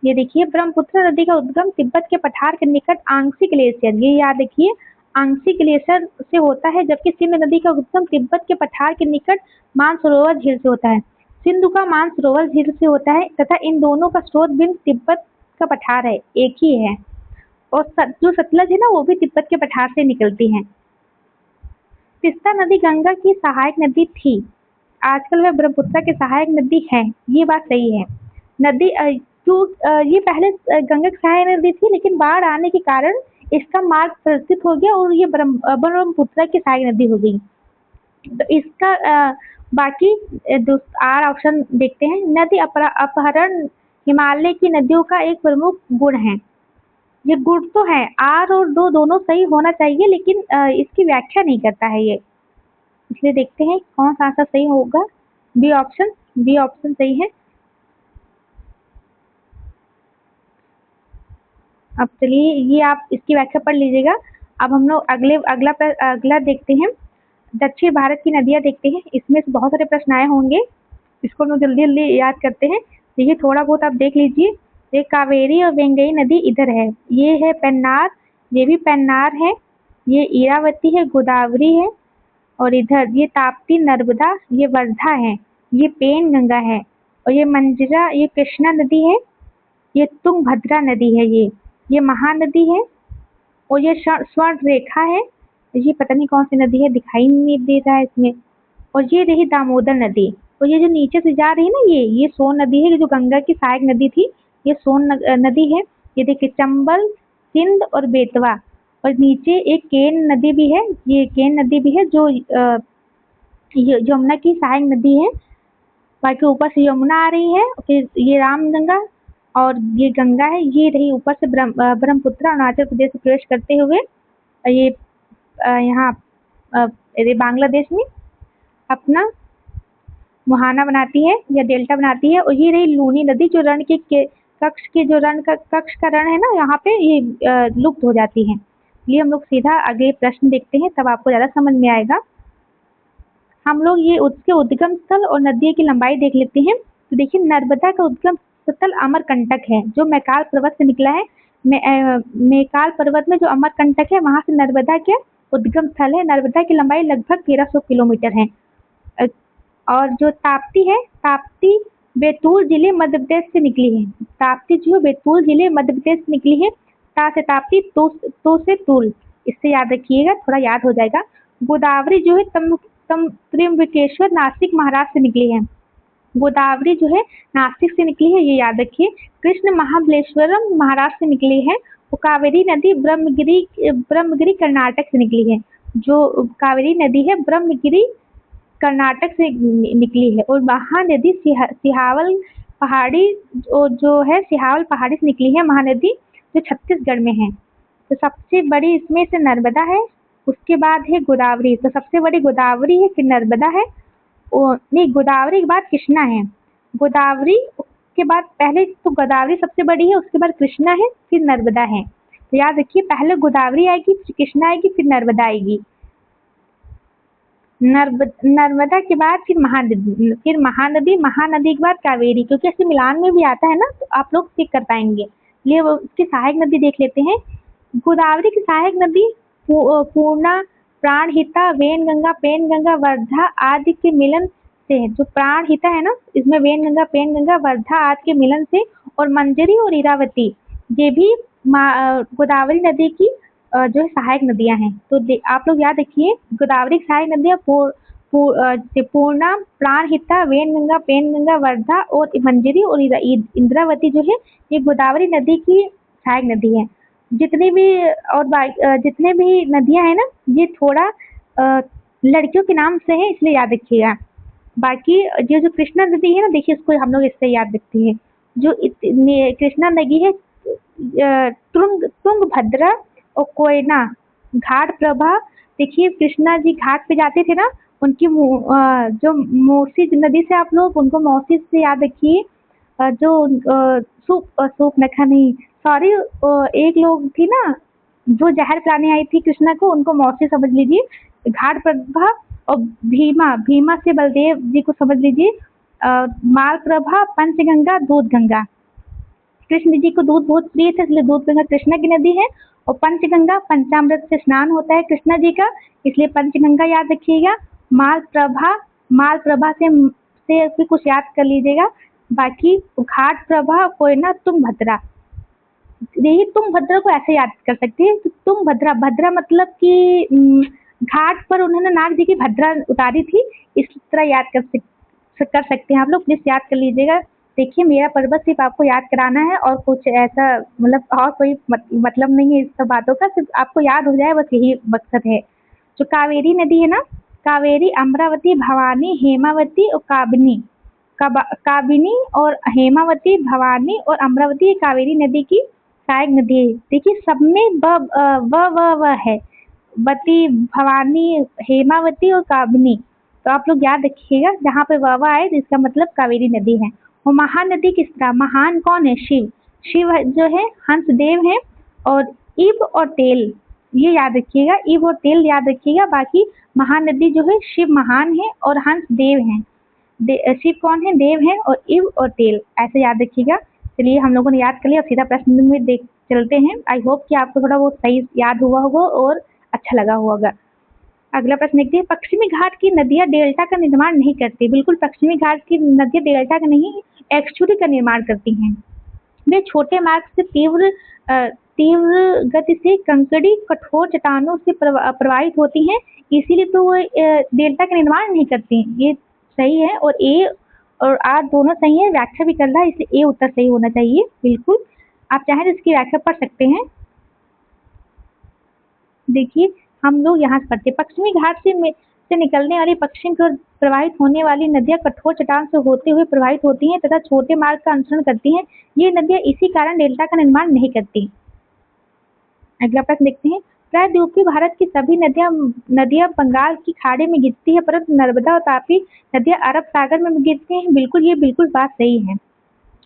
ये देखिए, ब्रह्मपुत्र नदी का उद्गम तिब्बत के पठार के निकट आंगसी ग्लेशियर, ये याद रखिए, आंगसी ग्लेशियर से होता है, जबकि सिंध नदी का उद्गम तिब्बत के पठार के निकट मानसरोवर झील से होता है। सिंधु का मानसरोवर झील से होता है तथा इन दोनों का स्रोत बिंदु तिब्बत का पठार है, एक ही है। और जो सतलज है ना, वो भी तिब्बत के पठार से निकलती है। तीस्ता नदी गंगा की सहायक नदी थी, आजकल वह ब्रह्मपुत्र की सहायक नदी है, ये बात सही है। नदी ये पहले गंगा की सहायक नदी थी, लेकिन बाढ़ आने के कारण इसका मार्ग परिवर्तित हो गया और ये ब्रह्मपुत्र की सहायक नदी हो गई। तो इसका बाकी आर ऑप्शन देखते हैं। नदी अपहरण हिमालय की नदियों का एक प्रमुख गुण है। ये गुण तो है, आर और दो दोनों सही होना चाहिए, लेकिन इसकी व्याख्या नहीं करता है ये, इसलिए देखते हैं कौन सा आंसर सही होगा। बी ऑप्शन सही है। अब चलिए ये आप इसकी व्याख्या पढ़ लीजिएगा। अब हम लोग अगला देखते हैं, दक्षिण भारत की नदियाँ देखते हैं। इसमें से बहुत सारे प्रश्न आए होंगे, इसको हम लोग जल्दी जल्दी याद करते हैं। देखिए थोड़ा बहुत आप देख लीजिए। ये कावेरी और वेंगई नदी इधर है, ये है पेन्नार, ये भी पेन्नार है, ये इरावती है, गोदावरी है, और इधर ये ताप्ती, नर्मदा, ये वर्धा है, ये पेन गंगा है, और ये मंजरा, ये कृष्णा नदी है, ये तुंगभद्रा नदी है, ये महानदी है, और ये स्वर्ण रेखा है। ये पता नहीं कौन सी नदी है, दिखाई नहीं दे रहा है इसमें। और ये रही दामोदर नदी। और ये जो नीचे से जा रही है ना, ये सोन नदी है, जो गंगा की सहायक नदी थी, ये सोन नदी है। ये देखिए चंबल, सिंध और बेतवा। और नीचे एक केन नदी भी है, ये केन नदी भी है जो यमुना की सहायक नदी है। बाकी ऊपर से यमुना आ रही है, फिर ये रामगंगा और ये गंगा है। ये रही ऊपर से ब्रह्मपुत्र अरुणाचल प्रदेश से प्रवेश करते हुए ये यहाँ बांग्लादेश में अपना मुहाना बनाती है या डेल्टा बनाती है। और ये रही लूनी नदी, जो रण के कक्ष के जो कक्ष का रण है ना, यहाँ पे ये लुप्त हो जाती है। ये हम लोग सीधा अगले प्रश्न देखते हैं, तब आपको ज्यादा समझ में आएगा। हम लोग ये उसके उद्गम स्थल और नदियों की लंबाई देख लेते हैं। तो देखिए नर्मदा का उद्गम स्थल अमरकंटक है, जो मैकाल पर्वत से निकला है। मैकाल पर्वत में जो अमरकंटक है, वहां से नर्मदा के उद्गम स्थल है। नर्मदा की लंबाई लगभग 1300 किलोमीटर है। और जो ताप्ती है, ताप्ती बैतूल जिले मध्य प्रदेश से निकली है। ताप्ती जो बैतूल जिले मध्य प्रदेश से निकली है। ता से ताप्ती, तो से तूल, इससे याद रखिएगा, थोड़ा याद हो जाएगा। गोदावरी जो है त्र्यंबकेश्वर नासिक महाराष्ट्र से निकली है। गोदावरी जो है नासिक से निकली है, ये याद रखिए। कृष्ण महाबलेश्वरम महाराष्ट्र से निकली है। और कावेरी नदी ब्रह्मगिरी कर्नाटक से निकली है। जो कावेरी नदी है ब्रह्मगिरी कर्नाटक से निकली है। और महानदी सिहावल पहाड़ी जो है, सिहावल पहाड़ी से निकली है महानदी, जो छत्तीसगढ़ में है। तो सबसे बड़ी इसमें से नर्मदा है, उसके बाद है गोदावरी। तो सबसे बड़ी गोदावरी है, फिर नर्मदा है, नहीं गोदावरी के बाद कृष्णा है। गोदावरी के बाद पहले तो गोदावरी सबसे बड़ी है, उसके बाद कृष्णा है, फिर नर्मदा है। तो याद रखिए, पहले गोदावरी आएगी, फिर कृष्णा आएगी, फिर नर्मदा आएगी। नर्मदा के बाद फिर महानदी, महानदी के बाद कावेरी, क्योंकि ऐसे मिलान में भी आता है ना, तो आप लोग चेक कर पाएंगे। लिए वो उसकी सहायक नदी देख लेते हैं। गोदावरी की सहायक नदी पूर्णा, प्राणहिता, वेनगंगा, पेनगंगा, वर्धा आदि के मिलन से है। जो प्राणहिता है ना, इसमें वेनगंगा, पेनगंगा, वर्धा आदि के मिलन से। और मंजरी और इरावती, ये भी गोदावरी नदी की जो है सहायक नदियां हैं। तो आप लोग याद रखिए, गोदावरी की सहायक नदियां पूर्णा, प्राणहिता, वेनगंगा, पेनगंगा, वर्धा और मंजरी और इंद्रावती जो है, ये गोदावरी नदी की सहायक नदी है। जितनी भी जितने भी नदियां हैं ना, ये थोड़ा लड़कियों के नाम से है, इसलिए याद रखिएगा। बाकी ये जो कृष्णा नदी है ना, देखिए इसको हम लोग इससे याद रखते हैं। जो कृष्णा नदी है, तुंगभद्रा और कोयना घाट प्रभा। देखिए कृष्णा जी घाट पे जाते थे ना, उनकी जो मौसी नदी से, आप लोग उनको मौसी से याद रखिए। जो सूप नखा नहीं, सॉरी, एक लोग थी ना जो जहर पिलाने आई थी कृष्णा को, उनको मौसी समझ लीजिए। घाट प्रभा। और भीमा से बलदेव जी को समझ लीजिए। माल प्रभा, पंचगंगा, दूध गंगा। कृष्ण जी को दूध बहुत प्रिय था, इसलिए दूध गंगा कृष्णा की नदी है। और पंचगंगा, पंचामृत से स्नान होता है कृष्णा जी का, इसलिए पंचगंगा याद रखिएगा। माल प्रभा से भी कुछ याद कर लीजिएगा। बाकी घाट प्रभा, कोयना, तुंगभद्रा। यही तुंगभद्रा को ऐसे याद कर सकते हैं। तो तुंगभद्रा, भद्रा मतलब कि घाट पर उन्होंने नाग जी की भद्रा उतारी थी, इस तरह याद कर सकते हैं आप लोग। प्लीज याद कर लीजिएगा। देखिए मेरा पर्पज सिर्फ आपको याद कराना है, और कुछ ऐसा मतलब और कोई मतलब नहीं है इस सब बातों का, सिर्फ आपको याद हो जाए, बस यही मकसद है। जो कावेरी नदी है ना, कावेरी, अमरावती, भवानी, हेमावती और काबिनी और हेमावती, भवानी और अमरावती, ये कावेरी नदी की सहायक नदी है। देखिए सब में व है, वती, भवानी, हेमावती और काबिनी। तो आप लोग याद रखिएगा, जहाँ पे व आए तो इसका मतलब कावेरी नदी है। और महानदी किस तरह, महान कौन है, शिव जो है हंसदेव है। और इब और तेल, ये याद रखिएगा, इब और तेल याद रखिएगा। बाकी महानदी जो है शिव महान है और हंस देव हैं। शिव कौन है? देव हैं। और इब और तेल ऐसे याद रखिएगा। चलिए हम लोगों ने याद कर लिया, अब सीधा प्रश्न में देख चलते हैं। आई होप कि आपको थोड़ा बहुत सही याद हुआ होगा और अच्छा लगा होगा। अगला प्रश्न देखते हैं, पश्चिमी घाट की नदियां डेल्टा का निर्माण नहीं करती। बिल्कुल पश्चिमी घाट की नदियां डेल्टा का नहीं, एक्सचुरी का निर्माण करती हैं। वे छोटे मार्ग से तीव्र गति से कंकड़ी कठोर चट्टानों से प्रवाहित होती हैं, इसीलिए तो वो डेल्टा का निर्माण नहीं करती। ये सही है। और ए और आर दोनों सही है, व्याख्या भी कर रहा है, इसलिए ए उत्तर सही होना चाहिए। बिल्कुल, आप चाहें तो इसकी व्याख्या पढ़ सकते हैं। देखिए हम लोग यहाँ से पढ़ते, पश्चिमी घाट से निकलने वाली पश्चिम की ओर प्रवाहित होने वाली नदियां कठोर चट्टान से होते हुए प्रवाहित होती हैं तथा छोटे मार्ग का अनुसरण करती हैं। ये नदियां इसी कारण डेल्टा का निर्माण नहीं करती। अगला प्रश्न देखते हैं, प्रायद्वीपीय भारत की सभी नदियां बंगाल की खाड़ी में गिरती है, परंतु नर्मदा और तापी नदियां अरब सागर में गिरती हैं। बिल्कुल, ये बिल्कुल बात सही है।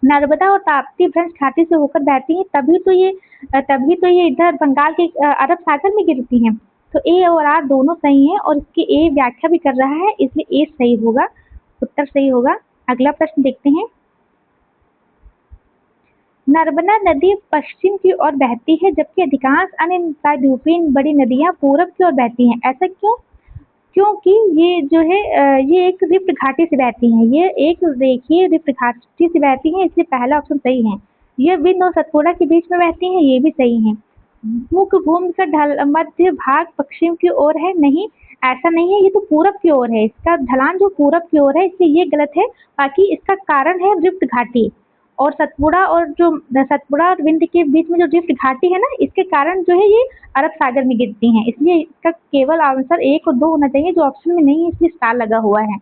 नर्मदा और ताप्ती भ्रंश घाटी से होकर बहती हैं, तभी तो ये इधर बंगाल के अरब सागर में गिरती हैं। तो ए और आर दोनों सही हैं और इसकी ए व्याख्या भी कर रहा है, इसलिए ए सही होगा, उत्तर सही होगा। अगला प्रश्न देखते हैं, नर्मदा नदी पश्चिम की ओर बहती है जबकि अधिकांश अन्य प्रायद्वीपीय बड़ी नदियां पूरब की ओर बहती हैं। ऐसा क्यों? क्योंकि ये जो है ये एक रिफ्ट घाटी से बहती हैं, ये एक रेखीय रिफ्ट घाटी से बहती हैं, इसलिए पहला ऑप्शन सही है। ये विंध्य और सतपुड़ा के बीच में बहती हैं, ये भी सही है। मुख्य भूमि का मध्य भाग पश्चिम की ओर है, नहीं ऐसा नहीं है, ये तो पूरब की ओर है, इसका ढलान जो पूरब की ओर है, इसलिए ये गलत है। बाकी इसका कारण है रिफ्ट घाटी, और सतपुड़ा और विंध्य के बीच में जो रिफ्ट घाटी है ना, इसके कारण जो है ये अरब सागर में गिरती हैं, इसलिए इसका केवल आंसर 1 और 2 होना चाहिए, जो ऑप्शन में नहीं है इसलिए स्टार लगा हुआ है।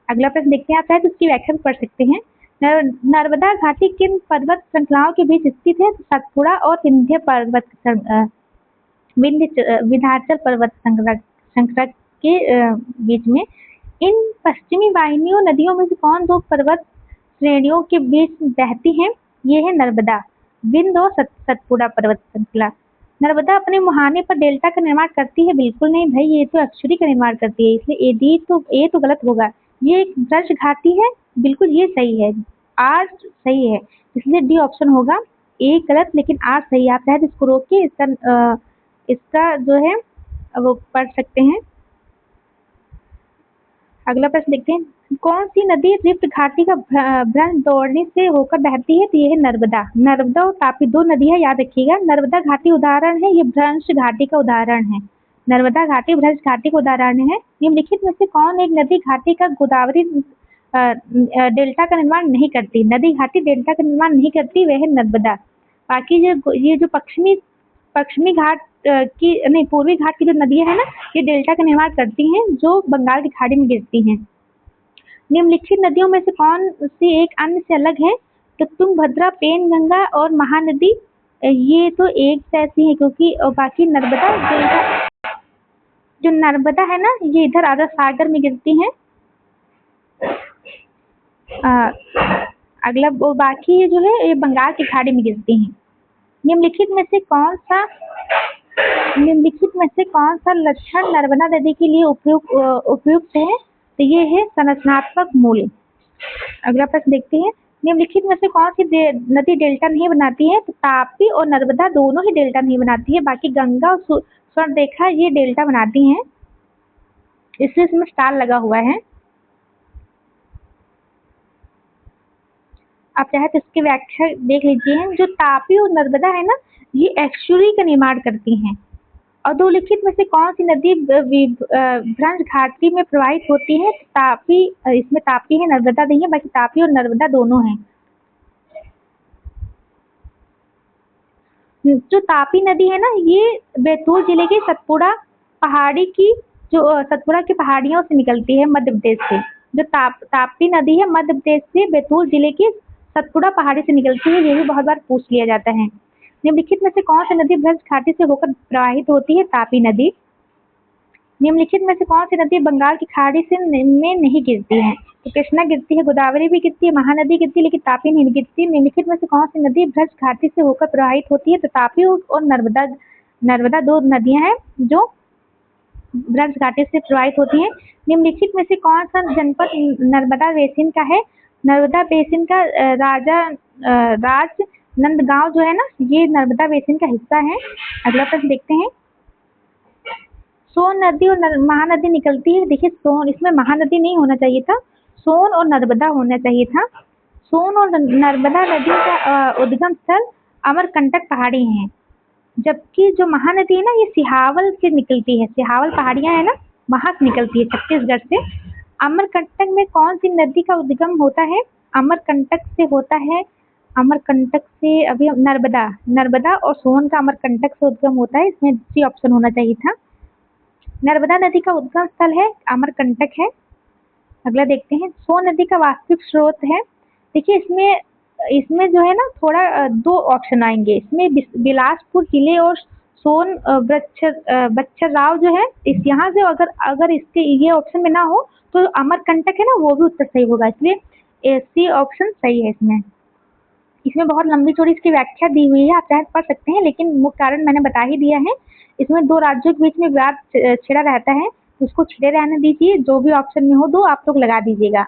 अगला प्रश्न देखते हैं, आप चाहे तो इसकी व्याख्या भी पढ़ सकते हैं। नर्मदा घाटी किन पर्वत श्रृंखलाओं के बीच स्थित है? सतपुड़ा और विंध्याचल पर्वत श्रृंखला के बीच में। इन पश्चिमी वाहिनियों नदियों में से कौन दो पर्वत श्रेणियों के बीच बहती हैं? ये है नर्मदा, विंध्य और सतपुड़ा पर्वत श्रृंखला। नर्मदा अपने मुहाने पर डेल्टा का निर्माण करती है? बिल्कुल नहीं भाई, ये तो एक्चुअली का निर्माण करती है, इसलिए ए तो गलत होगा। ये एक ब्रज घाटी है, बिल्कुल ये सही है, आर सही है, इसलिए डी ऑप्शन होगा। ए गलत लेकिन आर सही। आप चाहे इसको रोक के इसका जो है वो पढ़ सकते हैं। अगला प्रश्न देखते हैं, कौन सी नदी रिफ्ट घाटी का भ्रंश दौड़ने से होकर बहती है? तो ये है नर्मदा। नर्मदा और तापी दो नदियां याद रखिएगा। नर्मदा घाटी उदाहरण है, ये भ्रंश घाटी का उदाहरण है। नर्मदा घाटी भ्रंश घाटी का उदाहरण है। निम्नलिखित में से कौन एक नदी घाटी का गोदावरी डेल्टा का निर्माण नहीं करती? नदी घाटी डेल्टा का निर्माण नहीं करती, वह है नर्मदा। बाकी ये जो पश्चिमी घाट की नहीं पूर्वी घाट की जो नदियां है ना, ये डेल्टा का निर्माण करती हैं, जो बंगाल की खाड़ी में गिरती हैं। निम्नलिखित नदियों में से कौन सी एक अन्य से अलग है? तो तुंगभद्रा, पेनगंगा और महानदी, ये तो एक जैसी है, क्योंकि बाकी नर्मदा जो नर्मदा है ना, ये इधर अरब सागर में गिरती हैं। अगला बाकी ये जो है ये बंगाल की खाड़ी में गिरती हैं। निम्नलिखित में से कौन सा लक्षण नर्मदा नदी के लिए उपयुक्त है? तो ये है संरचनात्मक मूल्य। अगला प्रश्न देखते हैं, निम्नलिखित में से कौन सी नदी डेल्टा नहीं बनाती है? तो ताप्ती और नर्मदा दोनों ही डेल्टा नहीं बनाती है, बाकी गंगा और स्वर्णरेखा ये डेल्टा बनाती हैं, इसलिए इसमें स्टार लगा हुआ है। आप चाहे तो इसकी व्याख्या देख लीजिए। जो तापी और नर्मदा है ना, ये एक्चुअली का निर्माण करती हैं। अधोलिखित में से कौन सी नदी भ्रंश घाटी में प्रवाहित होती है? तापी, इसमें तापी है, नर्मदा नहीं है, बाकी तापी और नर्मदा दोनों हैं। जो तापी नदी है ना, ये बैतूल जिले के सतपुड़ा की पहाड़ियों से निकलती है, मध्य प्रदेश से। जो तापी नदी है, मध्य प्रदेश से बैतूल जिले के सतपुड़ा पहाड़ी से निकलती है, ये भी बहुत बार पूछ लिया जाता है। निम्नलिखित में से कौन सी नदी भ्रंश घाटी से होकर प्रवाहित होती है? तापी नदी। निम्नलिखित में से कौन सी नदी बंगाल की खाड़ी में नहीं गिरती है? तो कृष्णा गिरती है, गोदावरी भी गिरती है, महानदी गिरती है, लेकिन तापी नहीं गिरती। निम्नलिखित में से कौन सी नदी ब्रज घाटी से होकर प्रवाहित होती है? तो तापी और नर्मदा, नर्मदा दो नदियां हैं जो ब्रज घाटी से प्रवाहित होती हैं। निम्नलिखित में से कौन सा जनपद नर्मदा बेसिन का है? नर्मदा बेसिन का राजनंदगांव जो है ना, ये नर्मदा बेसिन का हिस्सा है। अगला प्रश्न देखते हैं। सोन नदी और महानदी निकलती है। देखिए सोन, इसमें महानदी नहीं होना चाहिए था, सोन और नर्मदा होना चाहिए था। सोन और नर्मदा नदी का उद्गम स्थल अमरकंटक पहाड़ी है, जबकि जो महानदी है ना ये सिहावल से निकलती है। सिहावल पहाड़ियां है ना, वहां से निकलती है, छत्तीसगढ़ से। अमरकंटक में कौन सी नदी का उद्गम होता है? अमरकंटक से होता है, अमरकंटक से अभी नर्मदा, नर्मदा और सोन का अमरकंटक से उद्गम होता है। इसमें सी ऑप्शन होना चाहिए था। नर्मदा नदी का उद्गम स्थल है अमरकंटक है। अगला देखते हैं। सोन नदी का वास्तविक स्रोत है। देखिए इसमें इसमें जो है ना थोड़ा दो ऑप्शन आएंगे इसमें, बिलासपुर जिले और सोन बच्चर राव जो है, इस यहाँ से अगर अगर इसके ये ऑप्शन में ना हो तो अमरकंटक है ना वो भी उत्तर सही होगा, इसलिए सी ऑप्शन सही है इसमें। इसमें बहुत लंबी चौड़ी इसकी व्याख्या दी हुई है, आप चाहे पढ़ सकते हैं, लेकिन मुख्य कारण मैंने बता ही दिया है। इसमें दो राज्यों के बीच में विवाद छिड़ा रहता है, उसको छिड़े रहने दीजिए। जो भी ऑप्शन में हो दो आप लोग लगा दीजिएगा।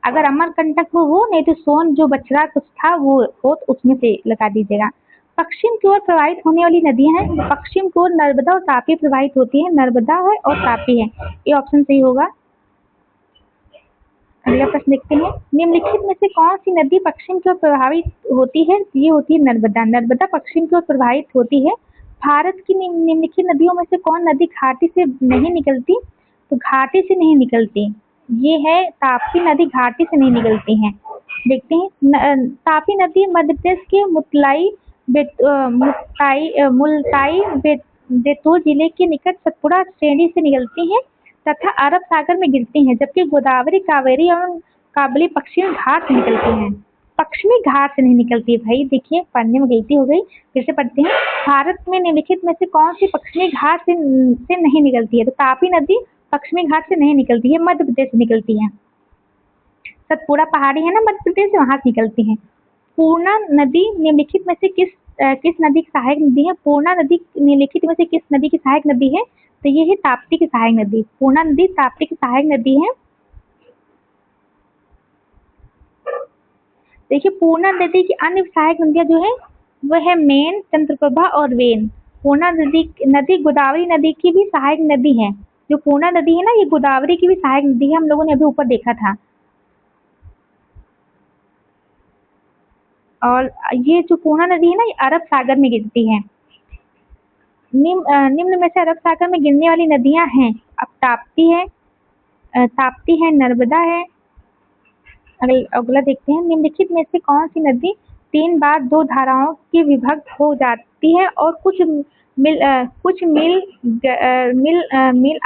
अगर अमरकंटक वो हो, नहीं तो सोन जो बछड़ा कुछ था वो हो, तो उसमें से लगा दीजिएगा। पश्चिम की ओर प्रवाहित होने वाली नदियां हैं। पश्चिम की ओर नर्मदा और तापी प्रवाहित होती है। नर्मदा है और तापी है, ये ऑप्शन सही होगा। अगला प्रश्न देखते हैं। निम्नलिखित में से कौन सी नदी पश्चिम की ओर प्रभावित होती है? ये होती है नर्मदा। नर्मदा पश्चिम की ओर प्रवाहित होती है। भारत की निम्नलिखित नदियों में से कौन नदी घाटी से नहीं निकलती? तो घाटी से नहीं निकलती, ये है ताप्ती नदी, घाटी से नहीं निकलती हैं। देखते हैं। तापी नदी मध्य प्रदेश के मुल्ताई बैतूल जिले के निकट सतपुड़ा श्रेणी से निकलती हैं तथा अरब सागर में गिरती हैं, जबकि गोदावरी, कावेरी और काबली पश्चिमी घाट से निकलती हैं। पश्चिमी घाट से नहीं निकलती भाई, देखिए पढ़ने में गलती हो गई, फिर से पढ़ते हैं। भारत में निम्नलिखित में से कौन सी पश्चिमी घाट से नहीं निकलती है? तो तापी नदी पश्चिमी घाट से नहीं निकलती है, मध्य प्रदेश से निकलती है। सतपुड़ा पहाड़ी है ना मध्य प्रदेश से, वहां से निकलती है। पूर्णा नदी निम्नलिखित में से किस नदी की सहायक नदी है? पूर्णा नदी निम्नलिखित में से किस नदी की सहायक नदी है? तो ये है ताप्ती की सहायक नदी। पूर्णा नदी ताप्ती की सहायक नदी है। देखिए पूर्णा नदी की अन्य सहायक नदियां जो है वह है मेन, चंद्रप्रभा और वेन। पूर्णा नदी गोदावरी नदी की भी सहायक नदी है। जो पूर्णा नदी है ना ये गोदावरी की भी सहायक नदी है, हम लोगों ने अभी ऊपर देखा था। और ये जो पूर्णा नदी है ना ये अरब सागर में गिरती है। निम्न में से अरब सागर में गिरने वाली नदियां हैं। अब ताप्ती है, नर्मदा है। अगला देखते हैं। निम्नलिखित में से कौन सी नदी 3 बार 2 धाराओं की विभक्त हो जाती है और कुछ मील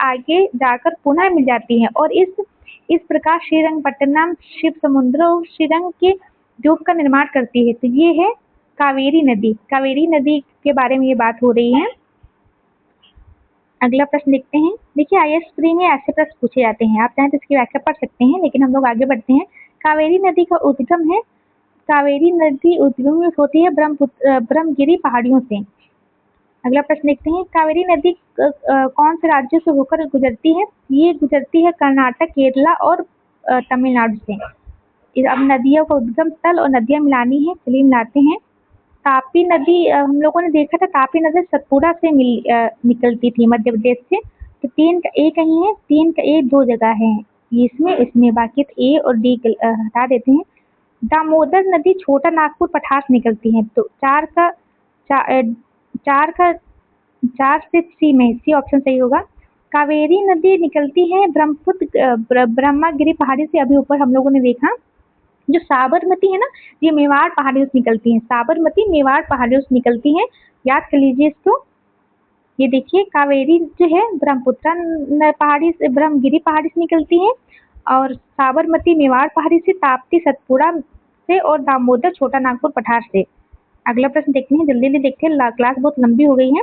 आगे जाकर पुनः मिल जाती है, और इस प्रकार श्रीरंगपट्टनम, शिव समुद्र और श्रीरंग के द्वीप का निर्माण करती है? तो ये है कावेरी नदी। कावेरी नदी के बारे में ये बात हो रही है। अगला प्रश्न देखते हैं। देखिए आईएएस प्री में ऐसे प्रश्न पूछे जाते हैं, आप चाहें तो इसकी व्याख्या पढ़ सकते हैं, लेकिन हम लोग आगे बढ़ते हैं। कावेरी नदी का उद्गम है। कावेरी नदी उद्गम होती है ब्रह्मगिरी पहाड़ियों से। अगला प्रश्न देखते हैं। कावेरी नदी कौन से राज्यों से होकर गुजरती है? ये गुजरती है कर्नाटक, केरला और तमिलनाडु से। अब नदियों का उद्गम स्थल और नदियां मिलानी है, चलिए मिलाते हैं। तापी नदी हम लोगों ने देखा था, तापी नदी सतपुड़ा से निकलती थी मध्य प्रदेश से। तो 3 का ए कहीं है, 3 का ए 2 जगह है, इसमें बाकी तो ए और डी हटा देते हैं। दामोदर नदी छोटा नागपुर पठार से निकलती है। तो 4 से सी में, सी ऑप्शन सही होगा। कावेरी नदी निकलती है ब्रह्मगिरी पहाड़ी से, अभी ऊपर हम लोगों ने देखा। जो साबरमती है ना ये मेवाड़ पहाड़ियों से निकलती है। साबरमती मेवाड़ पहाड़ियों से निकलती है, याद कर लीजिए इसको। ये देखिए कावेरी जो है ब्रह्मपुत्र पहाड़ी से, ब्रह्मगिरी पहाड़ी से निकलती है, और साबरमती मेवाड़ पहाड़ी से, ताप्ती सतपुड़ा से, और दामोदर छोटा नागपुर पठार से। अगला प्रश्न देखते हैं, जल्दी देखते हैं, क्लास बहुत लंबी हो गई है।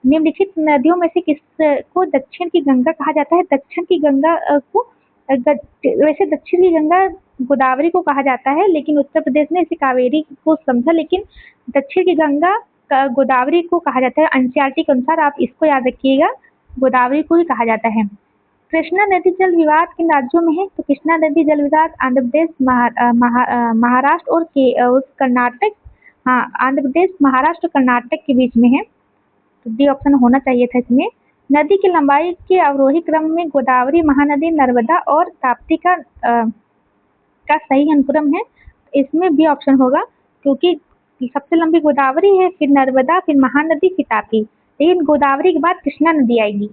निम्नलिखित नदियों में से किसको दक्षिण की गंगा कहा जाता है? दक्षिण की गंगा को वैसे दक्षिण की गंगा गोदावरी को कहा जाता है, लेकिन उत्तर प्रदेश ने इसे कावेरी को समझा, लेकिन दक्षिण की गंगा गोदावरी को कहा जाता है। एनसीईआरटी के अनुसार आप इसको याद रखिएगा, गोदावरी को ही कहा जाता है। कृष्णा नदी जल विवाद किन राज्यों में है? तो कृष्णा नदी जल विवाद आंध्र प्रदेश, महाराष्ट्र और कर्नाटक। हाँ, आंध्र प्रदेश, महाराष्ट्र और कर्नाटक के बीच में है, तो डी ऑप्शन होना चाहिए था इसमें। नदी की लंबाई के अवरोही क्रम में गोदावरी, महानदी, नर्मदा और ताप्ती का सही अनुक्रम है। इसमें बी ऑप्शन होगा, क्योंकि सबसे लंबी गोदावरी है, फिर नर्मदा, फिर महानदी, फिर ताप्ती, लेकिन गोदावरी के बाद कृष्णा नदी आएगी।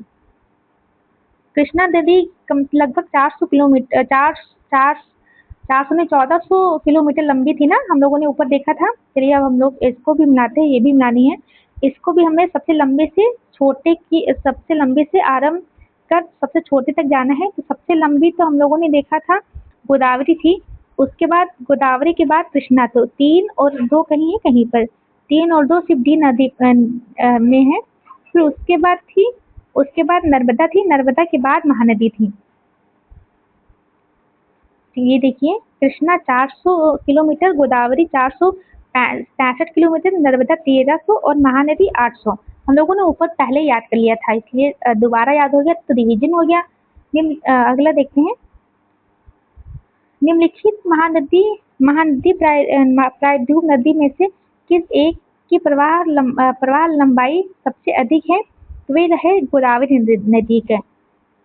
कृष्णा नदी लगभग 400 किलोमीटर, 1400 किलोमीटर लंबी थी ना, हम लोगों ने ऊपर देखा था। चलिए अब हम लोग इसको भी मिलाते हैं, ये भी मिलानी है। इसको भी हमें सबसे लंबे से आरंभ कर सबसे छोटे तक जाना है। तो सबसे लंबी तो हम लोगों ने देखा था गोदावरी थी, उसके बाद गोदावरी के बाद कृष्णा, तो 3 और 2 कहीं है, कहीं पर 3 और 2 सिर्फ डी नदी में है। फिर उसके बाद नर्मदा थी, नर्मदा के बाद महानदी थी। तो ये देखिए, कृष्णा 400 किलोमीटर, गोदावरी 465 किलोमीटर, नर्मदा 1300 और महानदी 800। हम लोगों ने ऊपर पहले याद कर लिया था, इसलिए दोबारा याद हो गया, तो रिवीजन हो गया। अगला देखते हैं, निम्नलिखित महानदी प्रायद्वीप नदी में से किस एक की प्रवाह लंबाई सबसे अधिक है? तो वे रहे गोदावरी नदी का।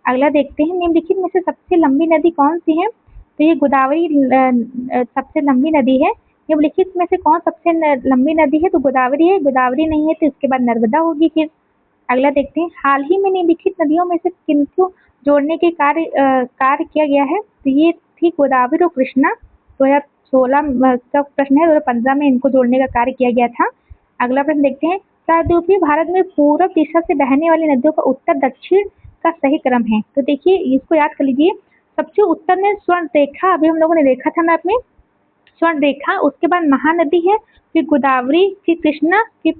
अगला देखते हैं, निम्नलिखित में से सबसे लंबी नदी कौन सी है? तो ये गोदावरी सबसे लंबी नदी है। निम्नलिखित में से कौन सबसे लंबी नदी है? तो गोदावरी है। गोदावरी नहीं है तो इसके बाद नर्मदा होगी। फिर अगला देखते हैं, हाल ही में निम्नलिखित नदियों में से किनको जोड़ने के कार्य किया गया है? तो ये थी गोदावरी और कृष्णा। 2016 का प्रश्न है, 2015 में इनको जोड़ने का कार्य किया गया था। अगला प्रश्न देखते हैं, प्रायद्वीपीय भारत में पूर्व दिशा से बहने वाली नदियों का उत्तर दक्षिण का सही क्रम है। तो देखिए, इसको याद कर लीजिए। सबसे उत्तर में स्वर्ण रेखा, अभी हम लोगों ने देखा था मैप में, स्वर्ण रेखा, उसके बाद महानदी है, फिर गोदावरी, फिर कृष्णा, फिर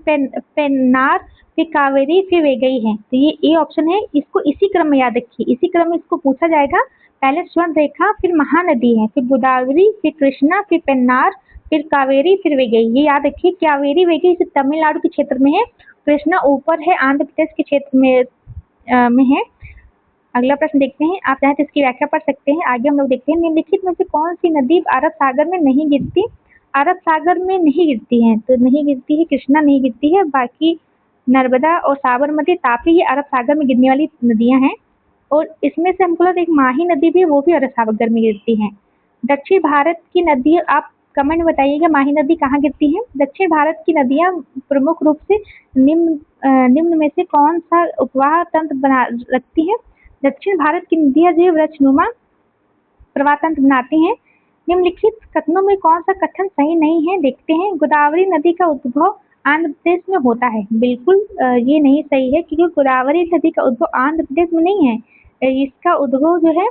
पेन्नार, फिर कावेरी, फिर वेगई है। तो ये ए ऑप्शन है। इसको इसी क्रम में याद रखिए, इसी क्रम में इसको पूछा जाएगा। पहले स्वर्ण रेखा, फिर महानदी है, फिर गोदावरी, फिर कृष्णा, फिर पेन्नार, फिर कावेरी, फिर वेगई। ये याद रखिए, कावेरी वेगई से तमिलनाडु के क्षेत्र में है, कृष्णा ऊपर है, आंध्र प्रदेश के क्षेत्र में है। अगला प्रश्न देखते हैं, आप चाहे तो इसकी व्याख्या पढ़ सकते हैं। आगे हम लोग देखते हैं, निम्नलिखित में से कौन सी नदी अरब सागर में नहीं गिरती? अरब सागर में नहीं गिरती है, तो नहीं गिरती है, कृष्णा नहीं गिरती है, बाकी नर्मदा और साबरमती, ताप्ती, ये अरब सागर में गिरने वाली नदियां हैं। और इसमें से हमको लगता है एक माही नदी भी, वो भी अरब सागर में गिरती है। दक्षिण भारत की नदी, आप कमेंट बताइएगा माही नदी कहाँ गिरती है। दक्षिण भारत की नदियां प्रमुख रूप से निम्न में से कौन सा उपवाह तंत्र बना रखती है? दक्षिण भारत की नदियां जो वृक्षनुमा प्रवाह तंत्र बनाती हैं। निम्नलिखित कथनों में कौन सा कथन सही नहीं है? देखते हैं, गोदावरी नदी का उद्भव आंध्र प्रदेश में होता है। बिल्कुल ये नहीं सही है, क्योंकि गोदावरी नदी का उद्भव आंध्र प्रदेश में नहीं है। इसका उद्भव जो है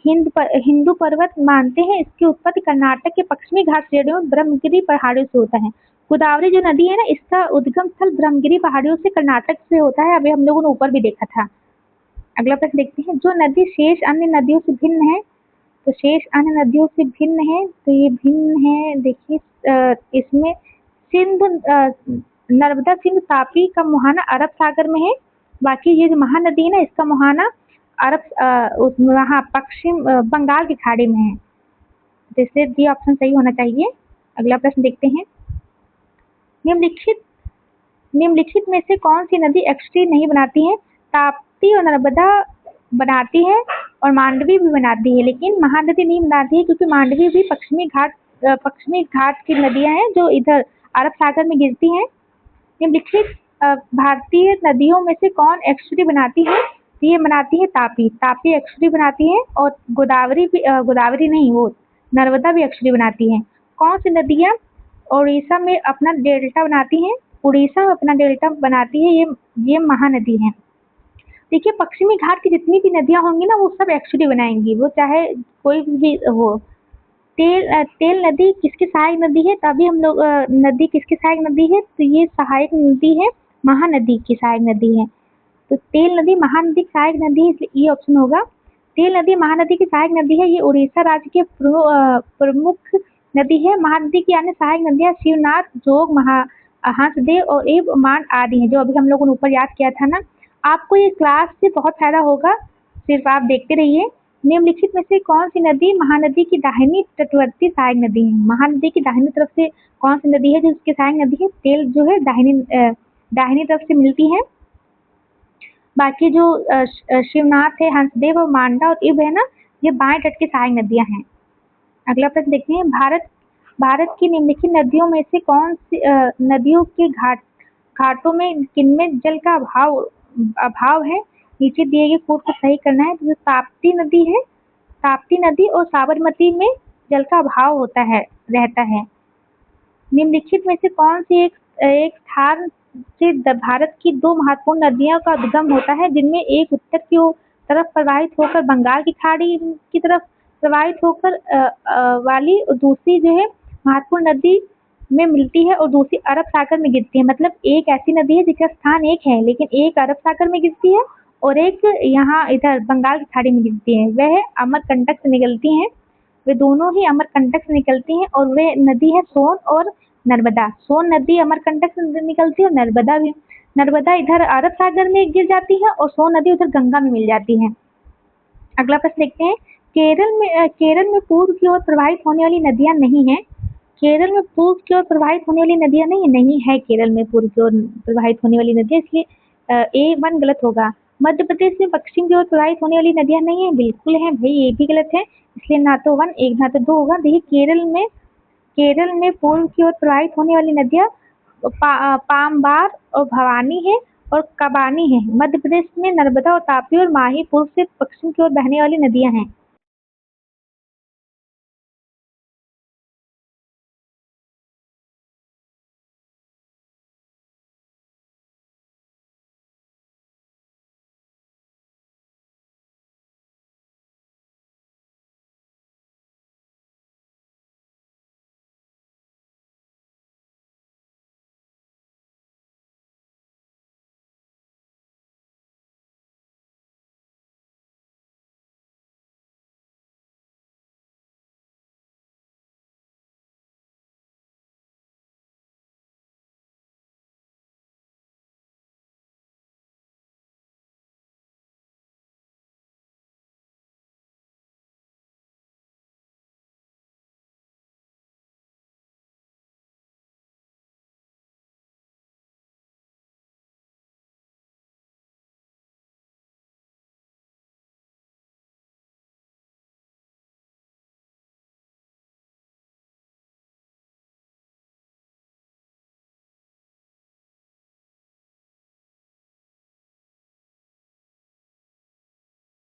हिंदू पर्वत मानते हैं। इसकी उत्पत्ति कर्नाटक के पश्चिमी घाट श्रेणियों में ब्रह्मगिरी पहाड़ियों से होता है। गोदावरी जो नदी है ना, इसका उद्गम स्थल ब्रह्मगिरी पहाड़ियों से कर्नाटक से होता है। अभी हम लोगों ने ऊपर भी देखा था। अगला प्रश्न देखते हैं, जो नदी शेष अन्य नदियों से भिन्न है? तो शेष अन्य नदियों से भिन्न है, तो ये भिन्न है, देखिए इसमें सिंधु, नर्मदा, सिंधु, ताप्ती का मुहाना अरब सागर में है। बाकी ये जो महानदी है ना, इसका मुहाना वहाँ पश्चिम बंगाल की खाड़ी में है। जैसे डी ऑप्शन सही होना चाहिए। अगला प्रश्न देखते हैं, निम्नलिखित में से कौन सी नदी एक्सट्री नहीं बनाती है? ताप्ती और नर्मदा बनाती है और मांडवी भी बनाती है, लेकिन महानदी नहीं बनाती है, क्योंकि मांडवी भी पश्चिमी घाट की नदियां हैं जो इधर अरब सागर में गिरती हैं। निम्नलिखित भारतीय नदियों में से कौन एक्सट्री बनाती है? ये बनाती है ताप्ती एक्सट्री बनाती है, और गोदावरी नहीं, वो नर्मदा भी एक्सट्री बनाती है। कौन सी नदियां उड़ीसा में अपना डेल्टा बनाती हैं? उड़ीसा में अपना डेल्टा बनाती है, ये महानदी है। देखिए, पश्चिमी घाट की जितनी भी नदियां होंगी ना, वो सब एक्चुअली बनाएंगी, वो चाहे कोई भी हो। तेल नदी किसकी सहायक नदी है? तभी हम लोग नदी किसकी सहायक नदी है? तो ये सहायक नदी है, महानदी की सहायक नदी है। तो तेल नदी महानदी की सहायक नदी है, इसलिए ये ऑप्शन होगा। तेल नदी महानदी की सहायक नदी है। ये उड़ीसा राज्य की प्रमुख नदी है। महानदी की अन्य सहायक नदियां शिवनाथ, जोग, हंसदेव और एव मान आदि हैं, जो अभी हम लोगों ने ऊपर याद किया था ना। आपको ये क्लास से बहुत फायदा होगा, सिर्फ आप देखते रहिए। निम्नलिखित में से कौन सी नदी महानदी की दाहिनी तटवर्ती सहायक नदी है? महानदी की दाहिनी तरफ से कौन सी नदी है जो उसकी सहायक नदी है? तेल जो है दाहिनी तरफ से मिलती है। बाकी जो शिवनाथ है, हंसदेव और मांडा और इब है ना, ये बाएं तट की सहायक नदियां हैं। अगला प्रश्न देखते हैं, भारत की निम्नलिखित नदियों में से कौन सी नदियों के घाटों में किनमें जल का अभाव है? नीचे दिए गए कोड को सही करना है। तो जो ताप्ती नदी है, ताप्ती नदी और साबरमती में जल का अभाव रहता है। निम्नलिखित में से कौन सी एक स्थान से भारत की दो महत्वपूर्ण नदियों का उद्गम होता है, जिनमें एक उत्तर की तरफ प्रवाहित होकर बंगाल की खाड़ी की तरफ प्रवाहित होकर वाली, और दूसरी जो है महत्वपूर्ण नदी में मिलती है और दूसरी अरब सागर में गिरती है। मतलब एक ऐसी नदी है जिसका स्थान एक है, लेकिन एक अरब सागर में गिरती है और एक यहाँ इधर बंगाल की खाड़ी में गिरती है। वह अमरकंटक से निकलती हैं। वे दोनों ही अमरकंटक से निकलती हैं और वे नदी है सोन और नर्मदा। सोन नदी अमरकंटक से निकलती है और नर्मदा इधर अरब सागर में गिर जाती है और सोन नदी उधर गंगा में मिल जाती है। अगला प्रश्न देखते हैं, केरल में पूर्व की ओर प्रवाहित होने वाली नदियां नहीं है। केरल में पूर्व की ओर प्रवाहित होने वाली नदियां नहीं है केरल में पूर्व की ओर प्रवाहित होने वाली नदियां, इसलिए A1 गलत होगा। मध्य प्रदेश में पश्चिम की ओर प्रवाहित होने वाली नदियां नहीं है, बिल्कुल है भाई, ये भी गलत है, इसलिए ना तो 1 एक ना तो 2 होगा। देखिए केरल में पूर्व की ओर प्रवाहित होने वाली नदियां पाम्बार और भवानी है और कबानी है। मध्य प्रदेश में नर्मदा और तापी और माही पूर्व से पश्चिम की ओर बहने वाली नदियां हैं।